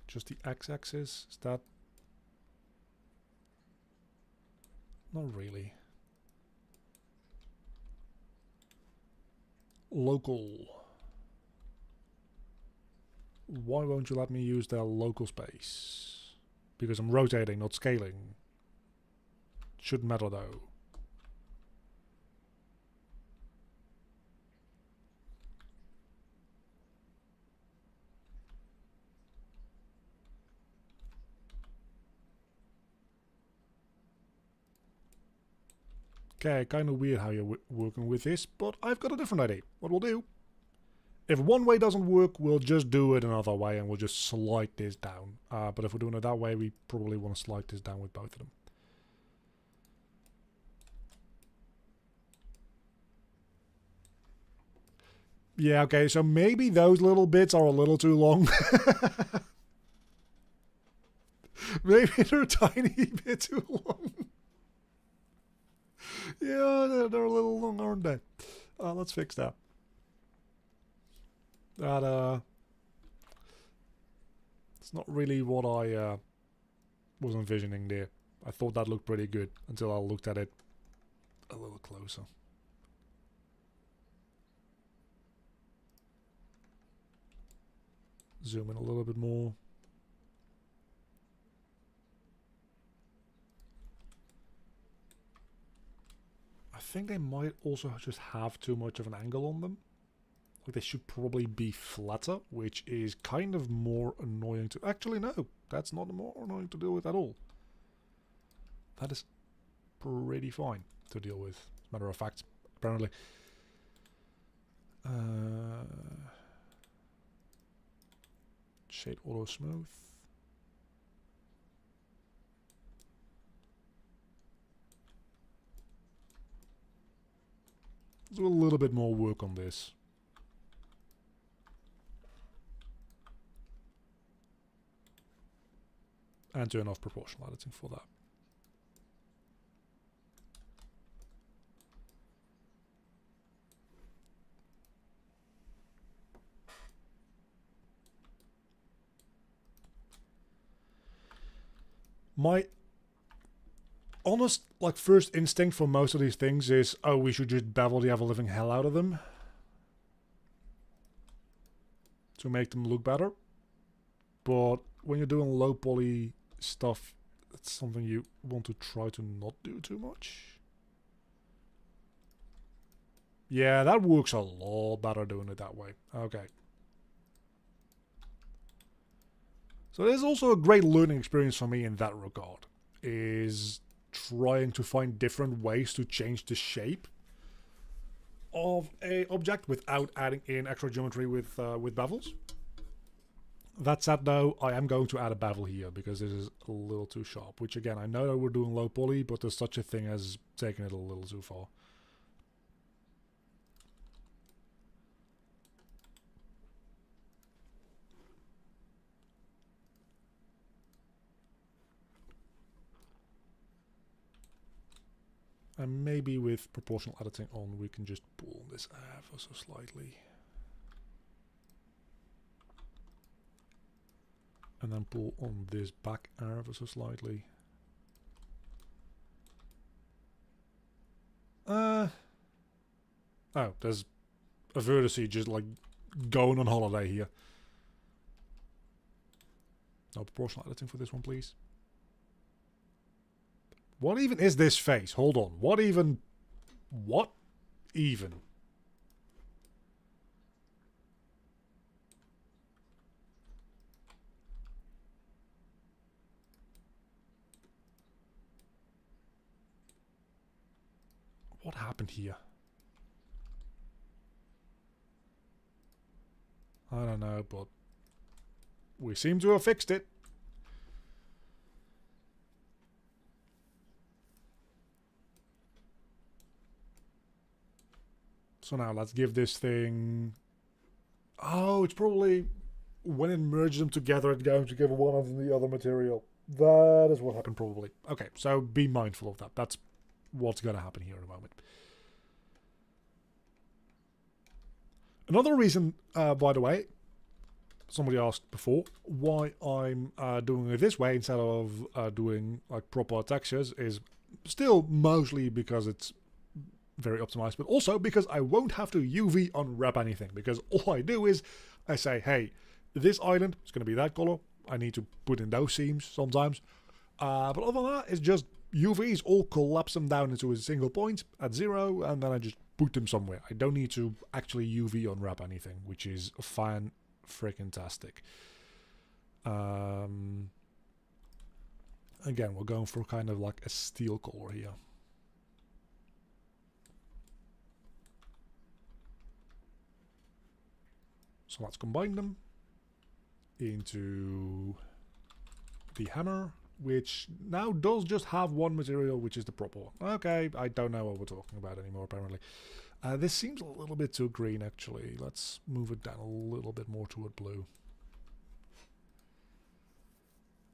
just the x-axis. Is that... Not really. Local. Why won't you let me use the local space? Because I'm rotating, not scaling. Shouldn't matter though. Okay, kind of weird how you're working with this, but I've got a different idea. What we'll do, if one way doesn't work, we'll just do it another way and we'll just slide this down. But if we're doing it that way, we probably want to slide this down with both of them. Yeah, okay, so maybe those little bits are a little too long. Maybe they're a tiny bit too long. Yeah, they're a little long, aren't they? Let's fix that. That, it's not really what I was envisioning there. I thought that looked pretty good until I looked at it a little closer. Zoom in a little bit more. I think they might also just have too much of an angle on them. Like they should probably be flatter, which is kind of more annoying to... Actually, no. That's not more annoying to deal with at all. That is pretty fine to deal with, as a matter of fact, apparently. Shade auto smooth. Let's do a little bit more work on this. And turn off proportional editing for that. My honest, like, first instinct for most of these things is, oh, we should just bevel the ever-living hell out of them to make them look better. But when you're doing low poly stuff, it's something you want to try to not do too much. Yeah, that works a lot better doing it that way. Okay. So there's also a great learning experience for me in that regard, is trying to find different ways to change the shape of a object without adding in extra geometry with bevels. That said though, I am going to add a bevel here because this is a little too sharp, which again, I know that we're doing low poly, but there's such a thing as taking it a little too far. And maybe with proportional editing on, we can just pull this ever so slightly. And then pull on this back ever so slightly. Oh, there's a vertice just like going on holiday here. No proportional editing for this one, please. What even is this face? Hold on. What even? What even? What happened here? I don't know, but we seem to have fixed it. So now let's give this thing... Oh, it's probably when it merges them together, it's going to give one of the other material. That is what happened probably. Okay, so be mindful of that. That's what's going to happen here in a moment. Another reason, by the way, somebody asked before why I'm doing it this way instead of doing like proper textures is still mostly because it's very optimized, but also because I won't have to UV unwrap anything, because all I do is I say, hey, this island is going to be that color. I need to put in those seams sometimes. But other than that, it's just UVs all collapse them down into a single point at 0, and then I just put them somewhere. I don't need to actually UV unwrap anything, which is fan freaking tastic. Again, we're going for kind of like a steel color here. So let's combine them into the hammer, which now does just have one material, which is the proper one. Okay, I don't know what we're talking about anymore, apparently. This seems a little bit too green, actually. Let's move it down a little bit more toward blue.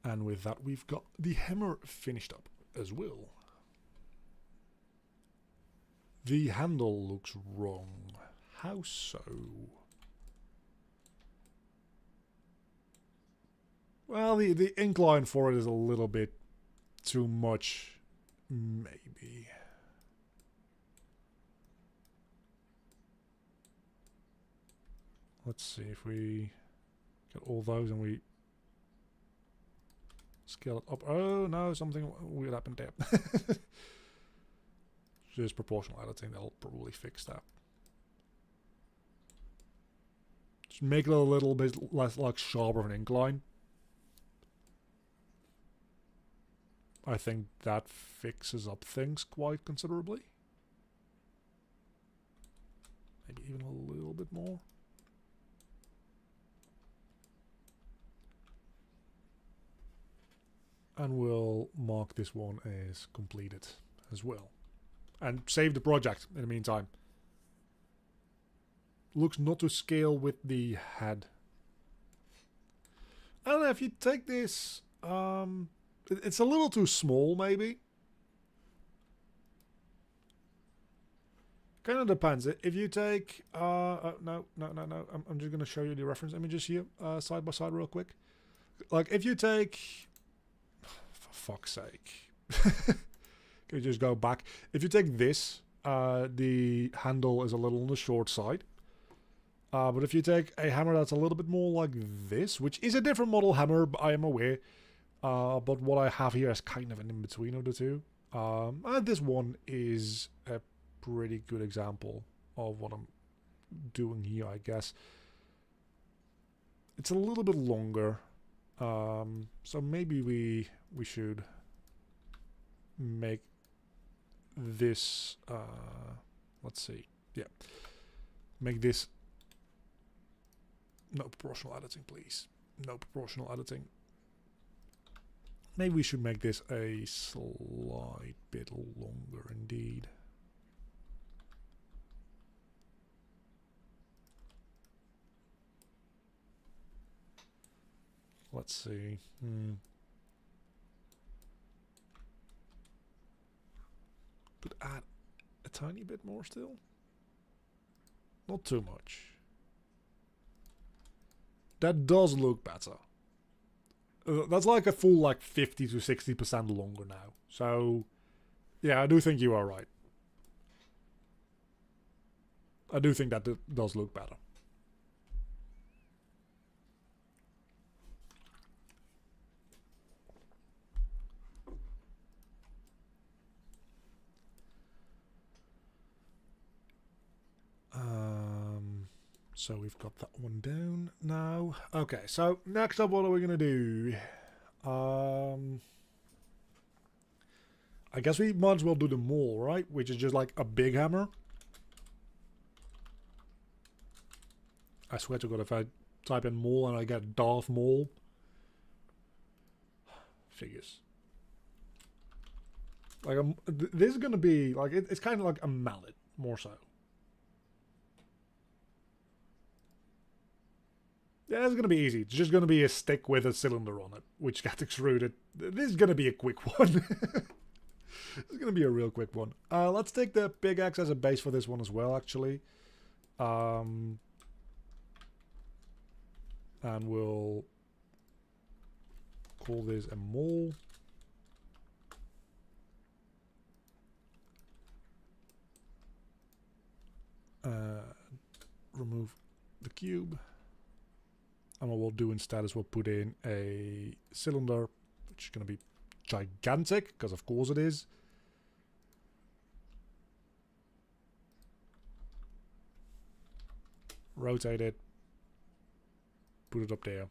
And with that, we've got the hammer finished up as well. The handle looks wrong. How so? Well, the incline for it is a little bit too much, maybe. Let's see if we get all those and we scale it up. Oh no, something weird happened there. Just proportional editing, that'll probably fix that. Just make it a little bit less like sharper of an incline. I think that fixes up things quite considerably. Maybe even a little bit more. And we'll mark this one as completed as well. And save the project in the meantime. Looks not to scale with the head. I don't know, if you take this... it's a little too small, maybe. Kind of depends. If you take... no. I'm just going to show you the reference images here, side by side real quick. Like, if you take... For fuck's sake. Can you just go back? If you take this, the handle is a little on the short side. But if you take a hammer that's a little bit more like this, which is a different model hammer, I am aware. But what I have here is kind of an in-between of the two. And this one is a pretty good example of what I'm doing here, I guess. It's a little bit longer. So maybe we should make this... let's see. Yeah. Make this... No proportional editing, please. No proportional editing. Maybe we should make this a slight bit longer indeed. Let's see. Could add tiny bit more still. Not too much. That does look better. That's like a full like 50 to 60% longer now. So, yeah, I do think you are right. I do think that does look better. So we've got that one down now. Okay, so next up, what are we gonna do? I guess we might as well do the maul, right? Which is just like a big hammer. I swear to God, if I type in maul and I get Darth Maul, figures. Like this is gonna be like it's kind of like a mallet, more so. Yeah, it's gonna be easy. It's just gonna be a stick with a cylinder on it, which gets extruded. This is gonna be a quick one. It's gonna be a real quick one. Let's take the big axe as a base for this one as well, actually. And we'll call this a maul. Remove the cube. And what we'll do instead is we'll put in a cylinder, which is going to be gigantic, because of course it is. Rotate it. Put it up there.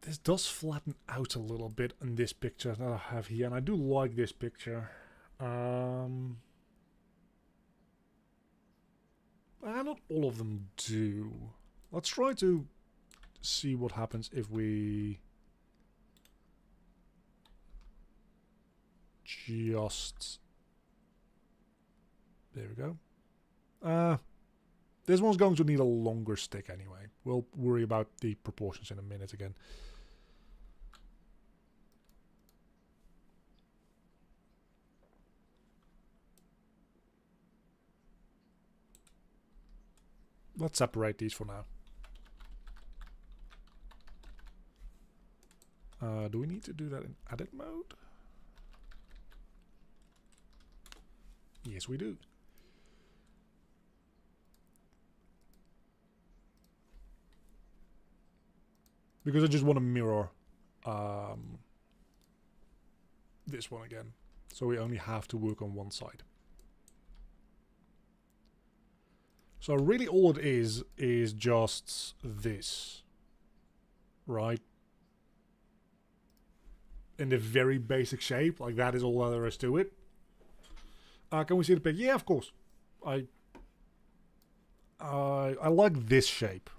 This does flatten out a little bit in this picture that I have here, and I do like this picture. Not all of them do. Let's try to see what happens if we just... There we go. This one's going to need a longer stick anyway. We'll worry about the proportions in a minute again. Let's separate these for now. Do we need to do that in edit mode? Yes, we do. Because I just want to mirror this one again. So we only have to work on one side. So really all it is just this. Right? In the very basic shape. Like that is all there is to it. Can we see the pic? Yeah, of course. I like this shape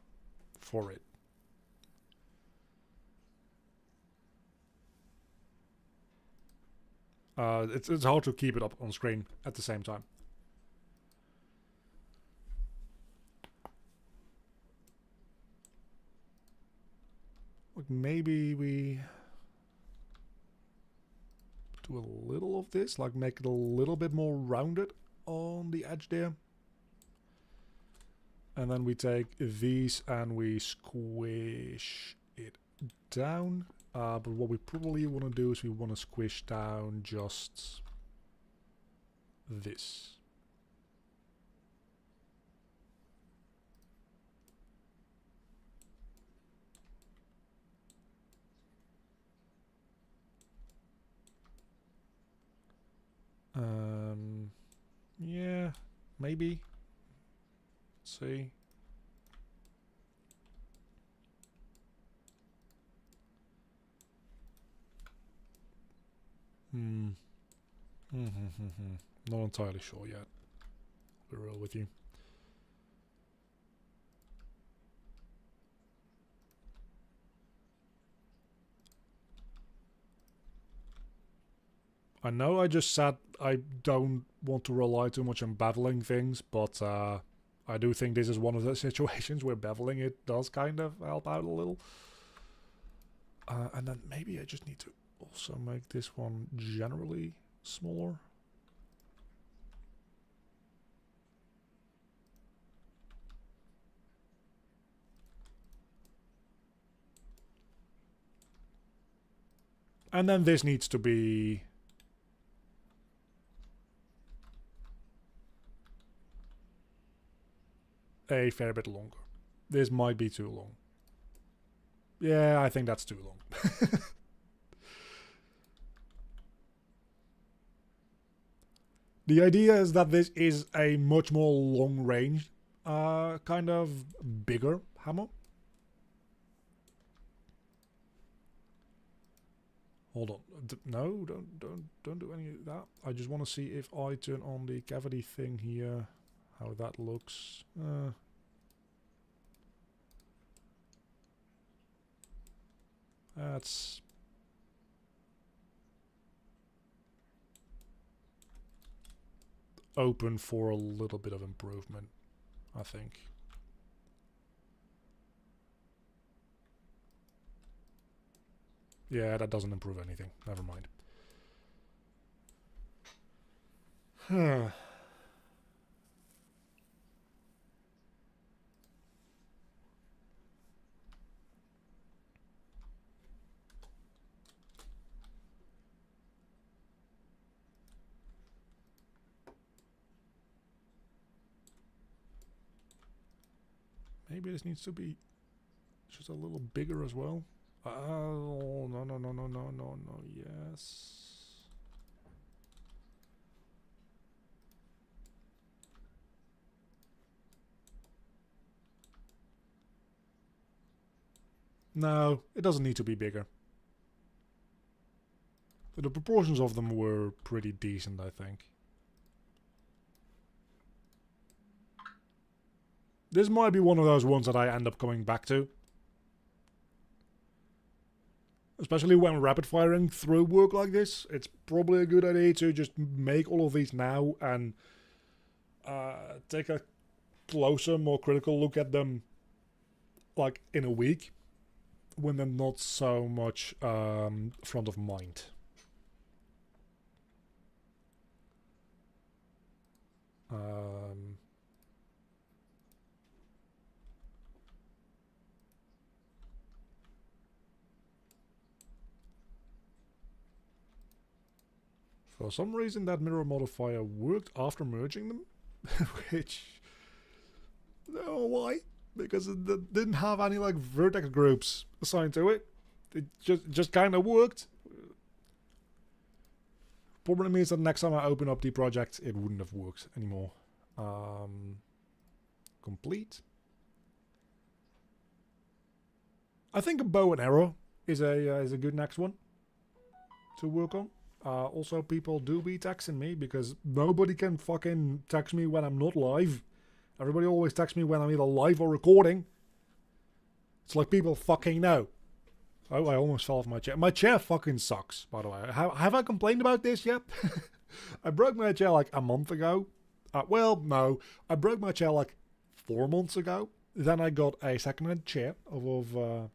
for it. It's hard to keep it up on screen at the same time. Like maybe we do a little of this, like make it a little bit more rounded on the edge there. And then we take these and we squish it down. But what we probably want to do is we want to squish down just this. Yeah, maybe. Let's see. Not entirely sure yet. I'll be real with you. I know I just said I don't want to rely too much on beveling things, but I do think this is one of the situations where beveling it does kind of help out a little. And then maybe I just need to Also make this one generally smaller. And then this needs to be a fair bit longer. This might be too long. Yeah, I think that's too long. The idea is that this is a much more long-range, kind of bigger hammer. Hold on. No, don't do any of that. I just want to see if I turn on the cavity thing here, how that looks. That's open for a little bit of improvement, I think. Yeah, that doesn't improve anything. Never mind. Maybe this needs to be just a little bigger as well. Oh, no, yes. No, it doesn't need to be bigger. The proportions of them were pretty decent, I think. This might be one of those ones that I end up coming back to. Especially when rapid firing through work like this, it's probably a good idea to just make all of these now and take a closer, more critical look at them like in a week when they're not so much front of mind. For some reason that mirror modifier worked after merging them, which I don't know why, because it didn't have any like vertex groups assigned to it. It just kind of worked. Probably means that next time I open up the project, it wouldn't have worked anymore. Complete. I think a bow and arrow is a good next one to work on. Also, people do be texting me because nobody can fucking text me when I'm not live. Everybody always texts me when I'm either live or recording. It's like people fucking know. Oh, I almost fell off my chair. My chair fucking sucks, by the way. Have I complained about this yet? I broke my chair like a month ago. Well, no. I broke my chair like 4 months ago. Then I got a second-hand chair of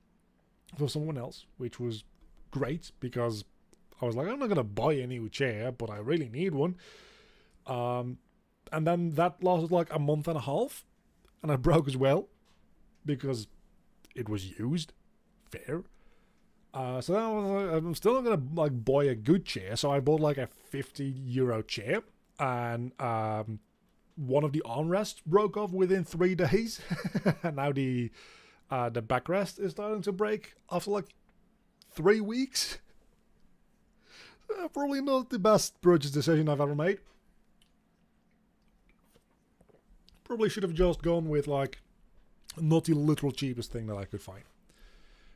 someone else, which was great because I was like, I'm not going to buy a new chair, but I really need one. And then that lasted like a month and a half. And I broke as well because it was used. Fair. So then I was like, I'm still not going to like buy a good chair. So I bought like a €50 chair. And one of the armrests broke off within 3 days. And now the backrest is starting to break after like 3 weeks. Probably not the best purchase decision I've ever made. Probably should have just gone with like not the literal cheapest thing that I could find.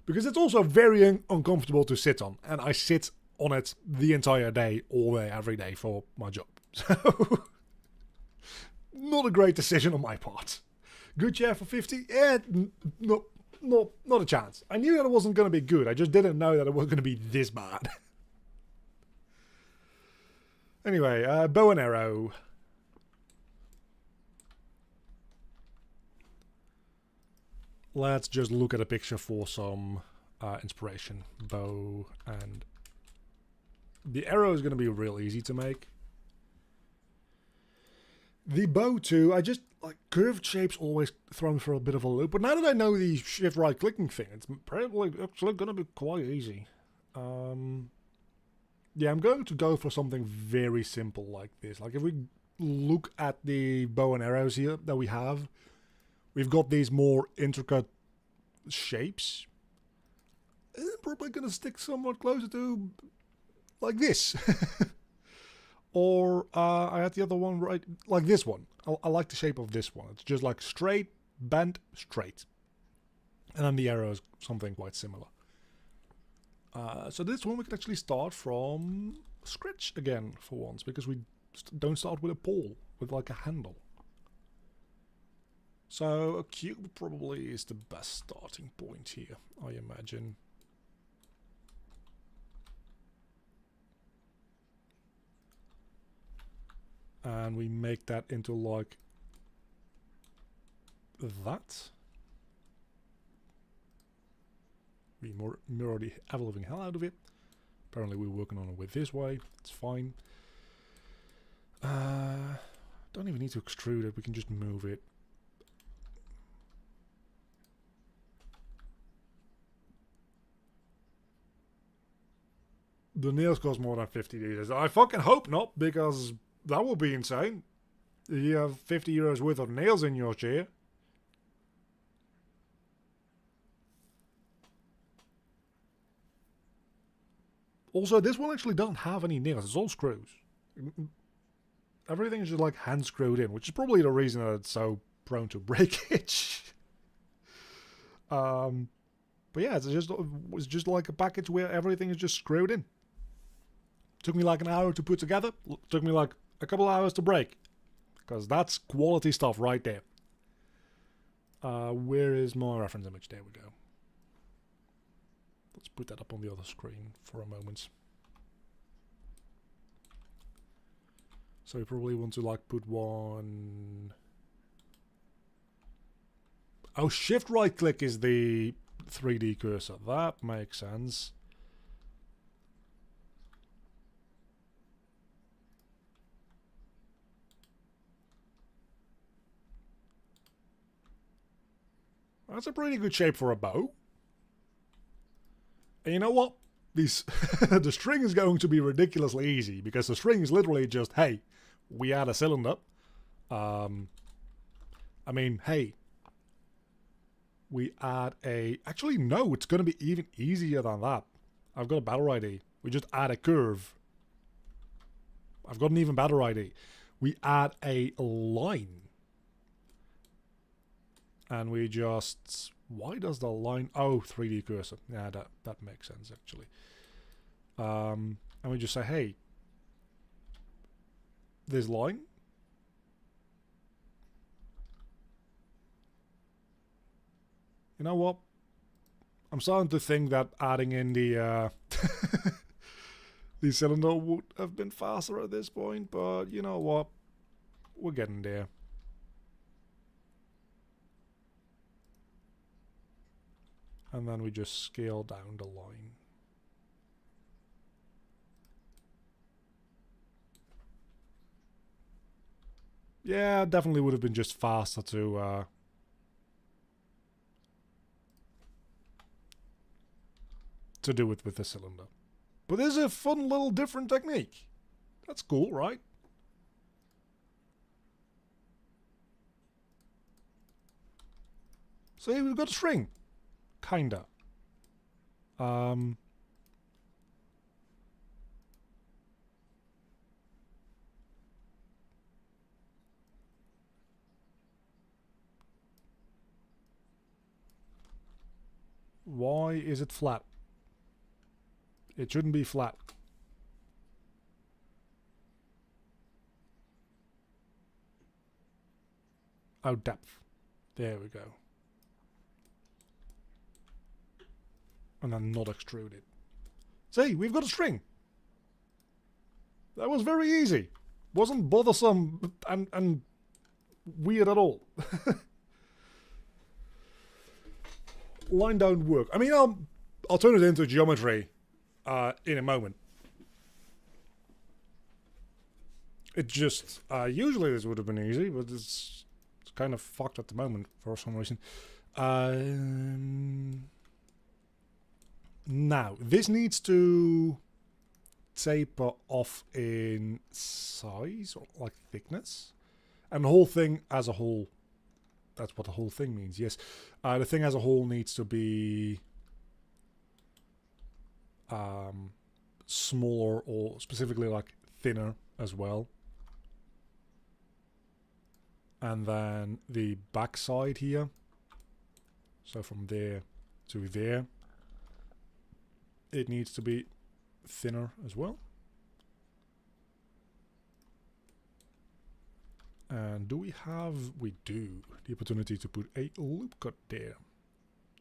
Because it's also very uncomfortable to sit on. And I sit on it the entire day, all day, every day for my job. So, not a great decision on my part. Good chair for 50? Yeah, not a chance. I knew that it wasn't going to be good. I just didn't know that it was going to be this bad. Anyway, bow and arrow. Let's just look at a picture for some inspiration. Bow and The arrow is going to be real easy to make. The bow too, I just, like, curved shapes always throw me for a bit of a loop. But now that I know the shift right clicking thing, it's probably actually going to be quite easy. Yeah, I'm going to go for something very simple like this. Like, if we look at the bow and arrows here that we have, we've got these more intricate shapes. I'm probably going to stick somewhat closer to like this. Or I had the other one right, like this one. I like the shape of this one. It's just like straight, bent, straight. And then the arrow is something quite similar. So this one we can actually start from scratch again for once, because we don't start with a pole, with like a handle. So a cube probably is the best starting point here, I imagine. And we make that into like that. We mirror the ever-living hell out of it. Apparently we're working on it with this way. It's fine. Don't even need to extrude it. We can just move it. The nails cost more than 50 euros. I fucking hope not, because that would be insane. You have 50 euros worth of nails in your chair. Also, this one actually doesn't have any nails. It's all screws. Everything is just like hand screwed in, which is probably the reason that it's so prone to breakage. But yeah, it's just like a package where everything is just screwed in. Took me like an hour to put together. Took me like a couple hours to break. Because that's quality stuff right there. Where is my reference image? There we go. Let's put that up on the other screen for a moment. So we probably want to like put one... Oh, shift right click is the 3D cursor. That makes sense. That's a pretty good shape for a bow. And you know what? These the string is going to be ridiculously easy, because the string is literally just, hey, we add a cylinder. I mean, hey, we add a... Actually, no, it's going to be even easier than that. I've got a better idea. We just add a curve. I've got an even better idea. We add a line. And we just... Why does the line... Oh, 3D cursor. Yeah, that makes sense, actually. And we just say, hey, this line. You know what? I'm starting to think that adding in the the cylinder would have been faster at this point, but you know what? We're getting there. And then we just scale down the line. Yeah, definitely would have been just faster to do it with the cylinder. But there's a fun little different technique. That's cool, right? See, we've got a string. Kinda. Why is it flat? It shouldn't be flat. Oh, depth. There we go. And then not extruded. See, we've got a string. That was very easy. Wasn't bothersome and weird at all. Line don't work. I mean, I'll turn it into geometry in a moment. It just usually this would have been easy, but it's kind of fucked at the moment for some reason. Now this needs to taper off in size or like thickness, and the whole thing as a whole. That's what the whole thing means. Yes, the thing as a whole needs to be smaller, or specifically like thinner as well. And then the back side here, so from there to there, it needs to be thinner as well. And do we have, we do, the opportunity to put a loop cut there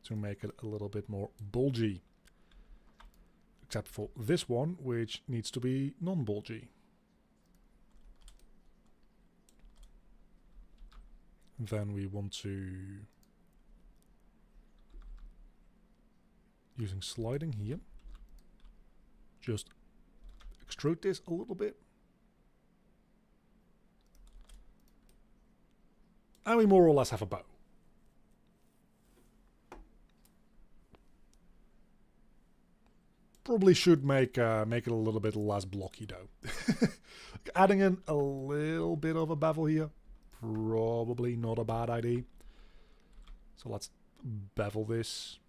to make it a little bit more bulgy. Except for this one, which needs to be non-bulgy. Then we want to, using sliding here, just extrude this a little bit. And we more or less have a bow. Probably should make it a little bit less blocky though. Adding in a little bit of a bevel here, probably not a bad idea. So let's bevel this.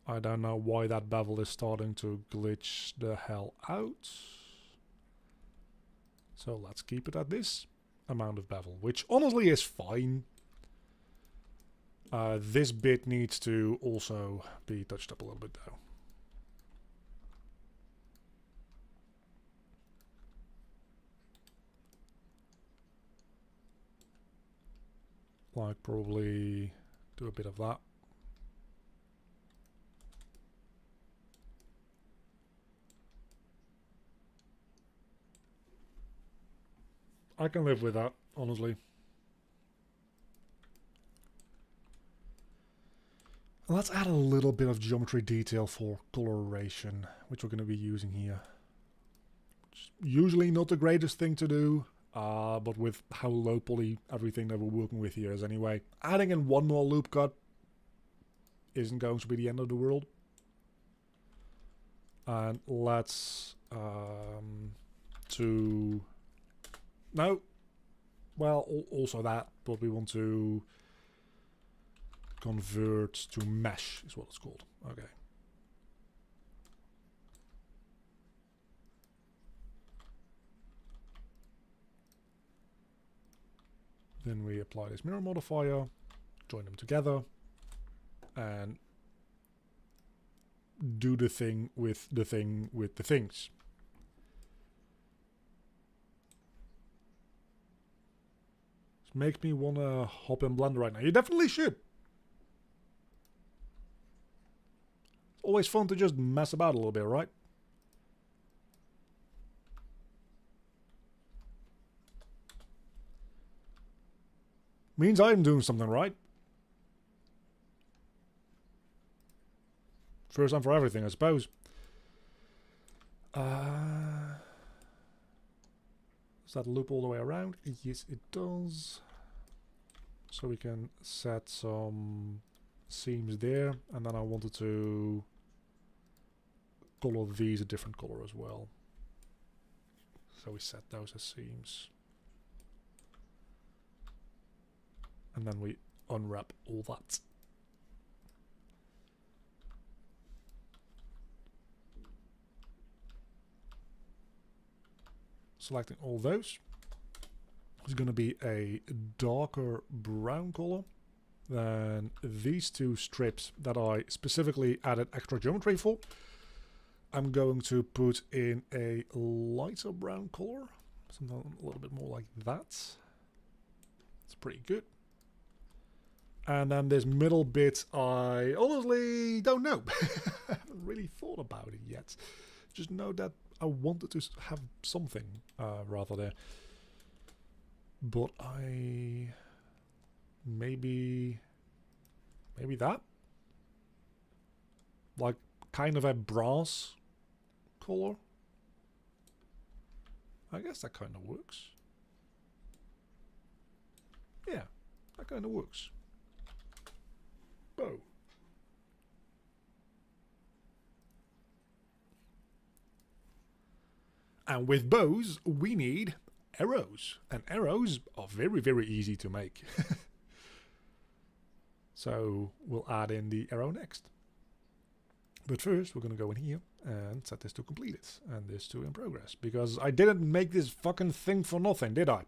I don't know why that bevel is starting to glitch the hell out. So let's keep it at this amount of bevel, which honestly is fine. This bit needs to also be touched up a little bit though. Like probably do a bit of that. I can live with that, honestly. Let's add a little bit of geometry detail for coloration, which we're going to be using here. It's usually not the greatest thing to do, but with how low poly everything that we're working with here is anyway. Adding in one more loop cut isn't going to be the end of the world. And let's no, well, also that, but we want to convert to mesh is what it's called. Okay. Then we apply this mirror modifier, join them together, and do the thing with the things. This makes me want to hop in Blender right now. You definitely should. It's always fun to just mess about a little bit, right? Means I'm doing something right. First time for everything, I suppose. Does that loop all the way around? Yes, it does. So we can set some seams there, and then I wanted to color these a different color as well. So we set those as seams. And then we unwrap all that. Selecting all those. It's going to be a darker brown color than these two strips that I specifically added extra geometry for. I'm going to put in a lighter brown color, something a little bit more like that. It's pretty good. And then this middle bit, I honestly don't know. I haven't really thought about it yet. Just know that I wanted to have something rather there. But maybe that? like kind of a brass color. I guess that kind of works. Yeah, that kind of works. Bow. And with bows, we need arrows. And arrows are very, very easy to make. So we'll add in the arrow next. But first, we're going to go in here and set this to completed. And this to in progress. Because I didn't make this fucking thing for nothing, did I?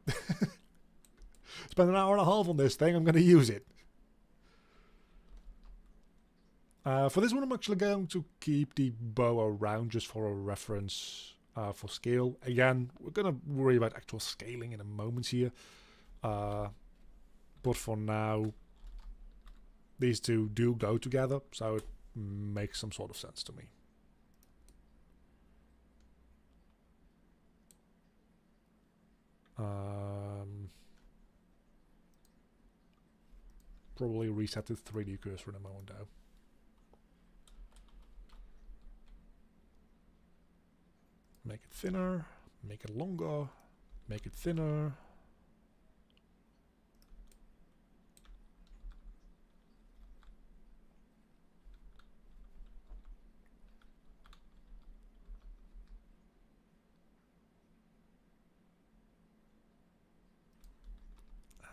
Spend an hour and a half on this thing, I'm going to use it. For this one, I'm actually going to keep the bow around just for a reference for scale. Again, we're going to worry about actual scaling in a moment here. But for now, these two do go together, so it makes some sort of sense to me. Probably reset the 3D cursor in a moment though. Make it thinner, make it longer, make it thinner.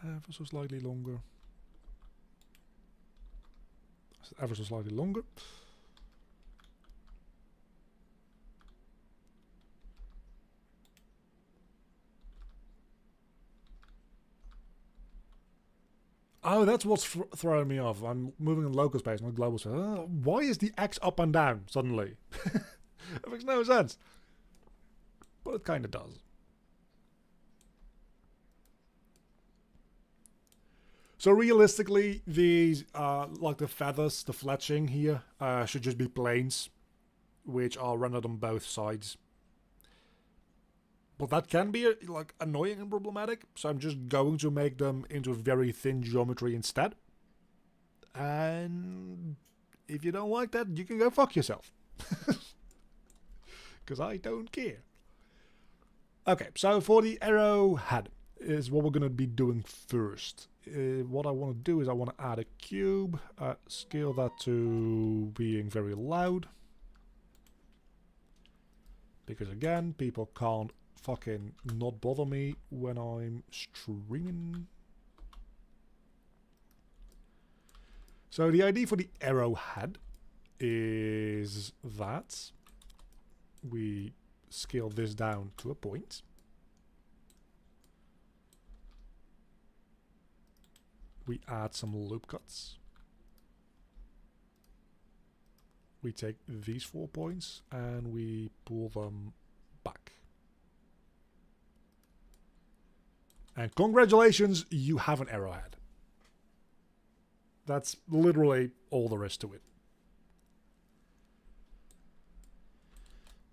Ever so slightly longer. Ever so slightly longer. Oh, that's what's throwing me off. I'm moving in local space, not global space. Why is the X up and down suddenly? That makes no sense. But it kind of does. So realistically, these, like the feathers, the fletching here, should just be planes, which are rendered on both sides. But that can be like annoying and problematic, so I'm just going to make them into very thin geometry instead. And if you don't like that, you can go fuck yourself. Because I don't care. Okay, so for the arrow head is what we're going to be doing first. What I want to do is I want to add a cube, scale that to being very loud. Because again, people can't fucking not bother me when I'm streaming. So the idea for the arrowhead is that we scale this down to a point. We add some loop cuts. We take these 4 points and we pull them back. And congratulations, you have an arrowhead. That's literally all there is to it.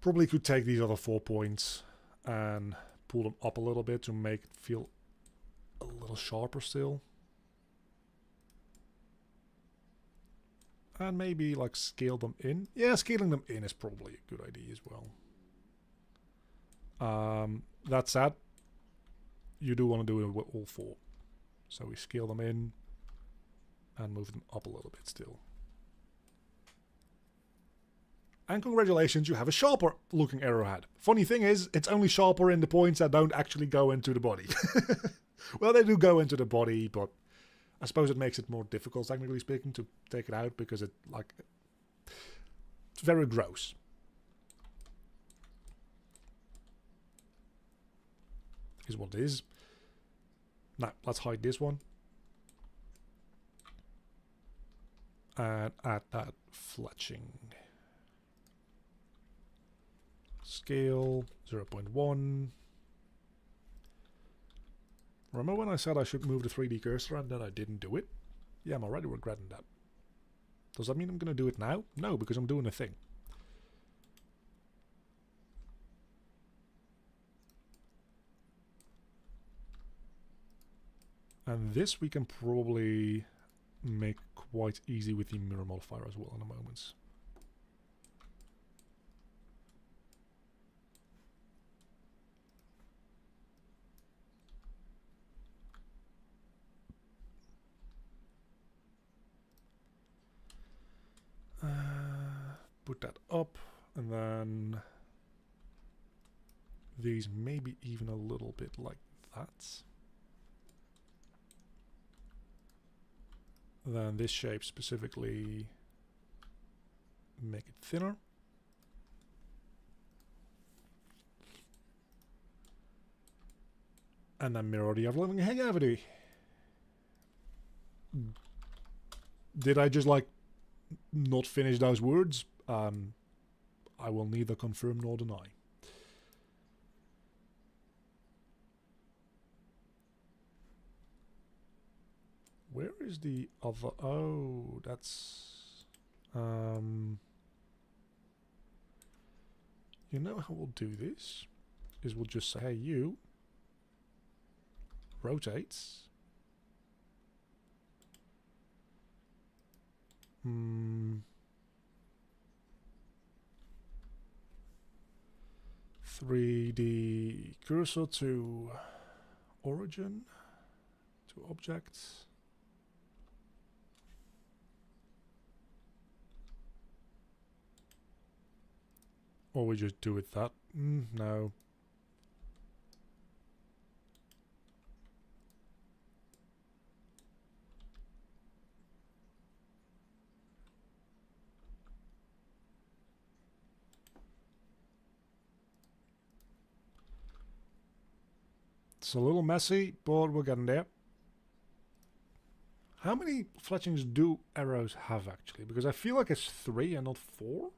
Probably could take these other 4 points and pull them up a little bit to make it feel a little sharper still. And maybe like scale them in. Yeah, scaling them in is probably a good idea as well. That said, you do want to do it with all 4. So we scale them in and move them up a little bit still. And congratulations, you have a sharper looking arrowhead. Funny thing is, it's only sharper in the points that don't actually go into the body. Well, they do go into the body, but I suppose it makes it more difficult, technically speaking, to take it out because it's very gross. Is what it is. Now, let's hide this one. And add that fletching. Scale 0.1. Remember when I said I should move the 3D cursor and then I didn't do it? Yeah, I'm already regretting that. Does that mean I'm going to do it now? No, because I'm doing a thing. And this we can probably make quite easy with the mirror modifier as well in a moment. put that up, and then these maybe even a little bit like that. Then this shape specifically, make it thinner. And then mirror the overlapping hang cavity. Did I just like not finish those words? I will neither confirm nor deny. Where is the other? Oh, that's you know how we'll do this is we'll just say, hey, you rotate. 3D cursor to origin to objects. Or we just do it that? No. It's a little messy, but we're getting there. How many fletchings do arrows have actually? Because I feel like it's 3 and not 4.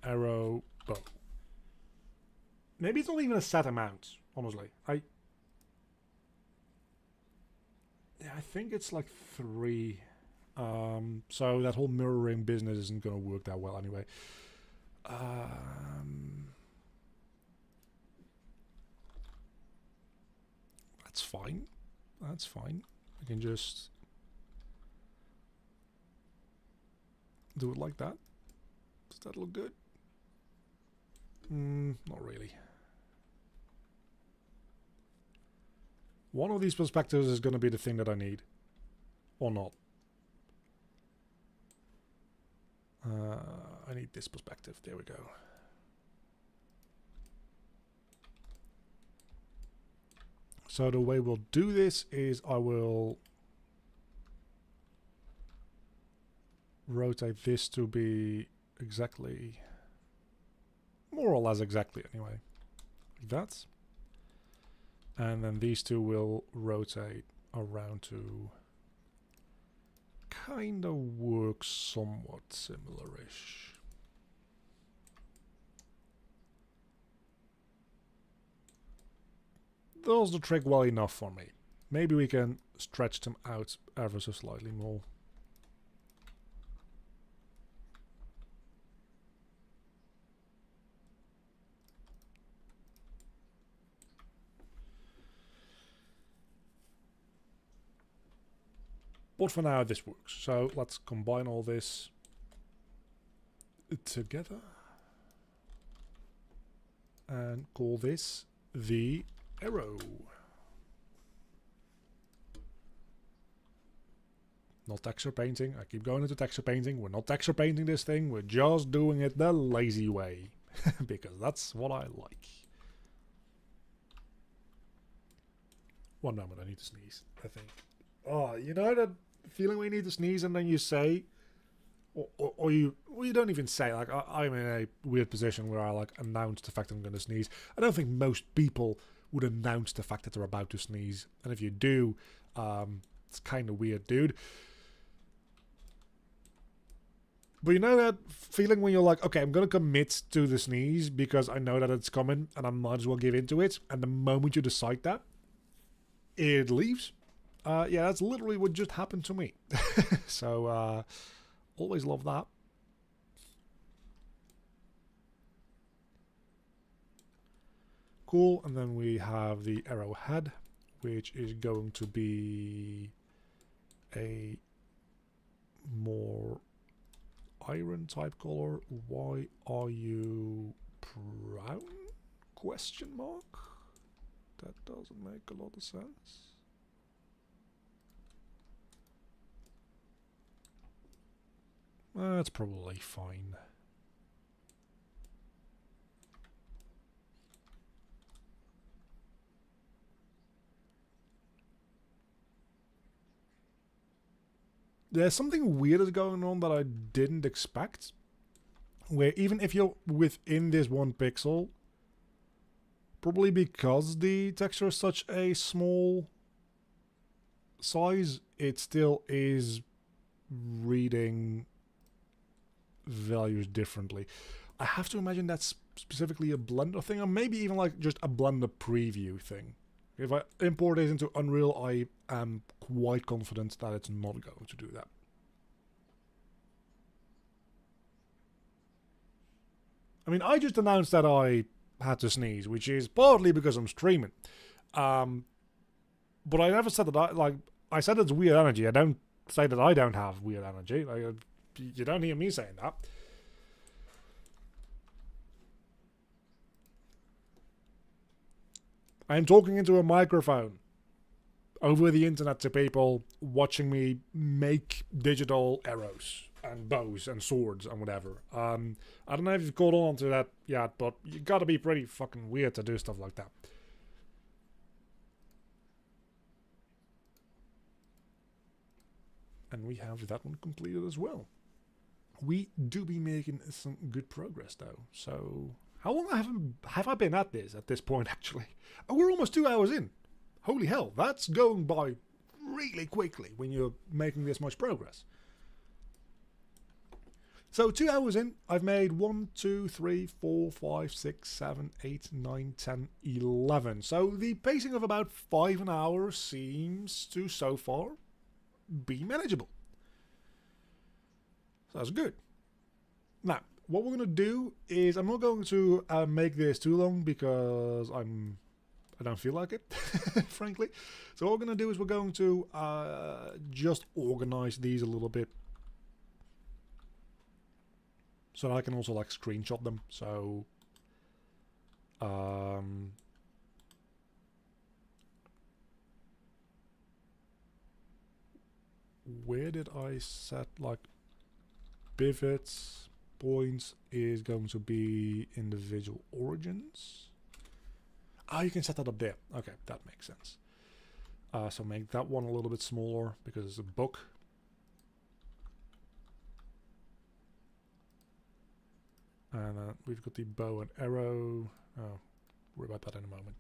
Arrow bow. Maybe it's not even a set amount, honestly. I think it's like 3. So that whole mirroring business isn't going to work that well anyway. That's fine. That's fine. I can just do it like that. Does that look good? Not really. One of these perspectives is going to be the thing that I need. Or not. I need this perspective. There we go. So the way we'll do this is I will rotate this to be exactly, more or less exactly anyway, like that. And then these two will rotate around to kind of work somewhat similar-ish. Does the trick well enough for me. Maybe we can stretch them out ever so slightly more. But for now this works. So let's combine all this together and call this the arrow. Not texture painting. I keep going into texture painting. We're not texture painting this thing. We're just doing it the lazy way. Because that's what I like. One moment, I need to sneeze, I think. Oh, you know that feeling when you need to sneeze and then you say, or you don't even say, like, I'm in a weird position where I like announce the fact I'm going to sneeze. I don't think most people would announce the fact that they're about to sneeze. And if you do, it's kind of weird, dude. But you know that feeling when you're like, okay, I'm going to commit to the sneeze because I know that it's coming and I might as well give into it. And the moment you decide that, it leaves. Yeah, that's literally what just happened to me. So, always love that. Cool, and then we have the arrowhead, which is going to be a more iron type color. Why are you brown? Question mark? That doesn't make a lot of sense. That's probably fine. There's something weird is going on that I didn't expect. Where even if you're within this 1 pixel, probably because the texture is such a small size, it still is reading values differently. I have to imagine that's specifically a Blender thing, or maybe even like just a Blender preview thing. If I import this into Unreal, I am quite confident that it's not going to do that. I mean, I just announced that I had to sneeze, which is partly because I'm streaming. But I never said that I said it's weird energy. I don't say that I don't have weird energy. You don't hear me saying that. I'm talking into a microphone over the internet to people watching me make digital arrows and bows and swords and whatever. I don't know if you've caught on to that yet, but you gotta be pretty fucking weird to do stuff like that. And we have that one completed as well. We do be making some good progress though. So how long have I been at this point actually? Oh, we're almost 2 hours in. Holy hell, that's going by really quickly when you're making this much progress. So 2 hours in, I've made 1, 2, 3, 4, 5, 6, 7, 8, 9, 10, 11. So the pacing of about 5 an hour seems to so far be manageable. So that's good. Now, what we're going to do is I'm not going to make this too long because I don't feel like it, frankly. So what we're going to do is we're going to just organize these a little bit so that I can also like screenshot them. So where did I set like pivots? Points is going to be individual origins. Oh, you can set that up there. Okay, that makes sense. So make that one a little bit smaller because it's a book. And we've got the bow and arrow. Oh, worry about that in a moment.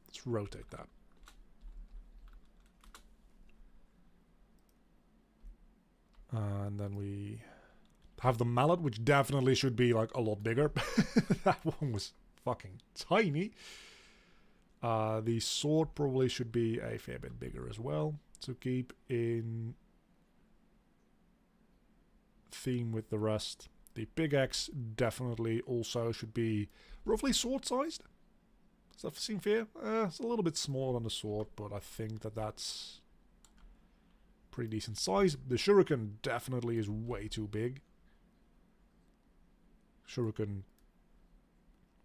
Let's rotate that. And then we have the mallet, which definitely should be like a lot bigger. That one was fucking tiny. The sword probably should be a fair bit bigger as well to keep in theme with the rest. The pickaxe definitely also should be roughly sword sized. Does that seem fair? It's a little bit smaller than the sword, but I think that that's pretty decent size. The shuriken definitely is way too big. Shuriken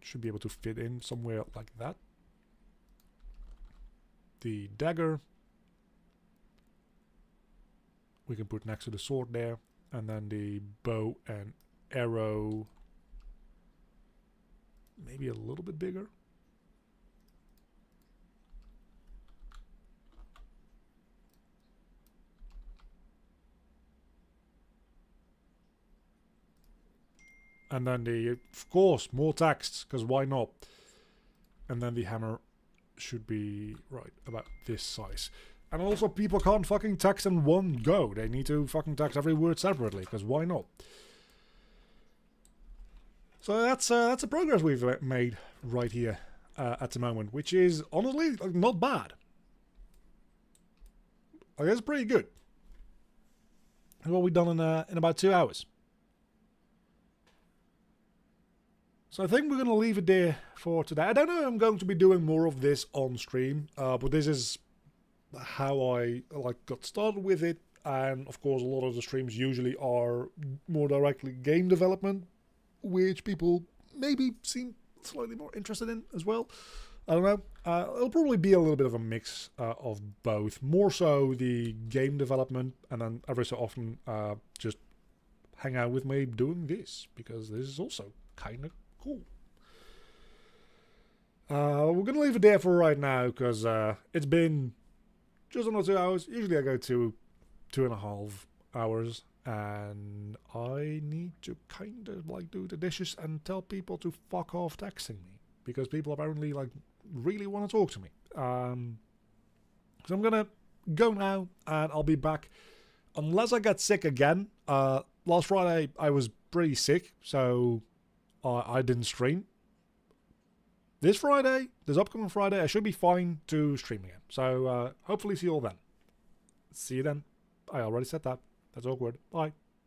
should be able to fit in somewhere like that. The dagger we can put next to the sword there, and then the bow and arrow maybe a little bit bigger. And then of course, more text, because why not? And then the hammer should be, right, about this size. And also, people can't fucking text in one go. They need to fucking text every word separately, because why not? So that's the progress we've made right here at the moment, which is honestly not bad. I guess pretty good. What we've done in about 2 hours. So I think we're going to leave it there for today. I don't know if I'm going to be doing more of this on stream, but this is how I got started with it. And of course, a lot of the streams usually are more directly game development, which people maybe seem slightly more interested in as well. I don't know. It'll probably be a little bit of a mix of both. More so the game development, and then every so often just hang out with me doing this, because this is also kind of cool. We're going to leave it there for right now, because it's been just under 2 hours. Usually I go to 2.5 hours, and I need to kind of like do the dishes and tell people to fuck off texting me, because people apparently like really want to talk to me. So I'm gonna go now, and I'll be back unless I get sick again. Last Friday I was pretty sick, so I didn't stream. This upcoming Friday, I should be fine to stream again. So hopefully see you all then. See you then. I already said that. That's awkward. Bye.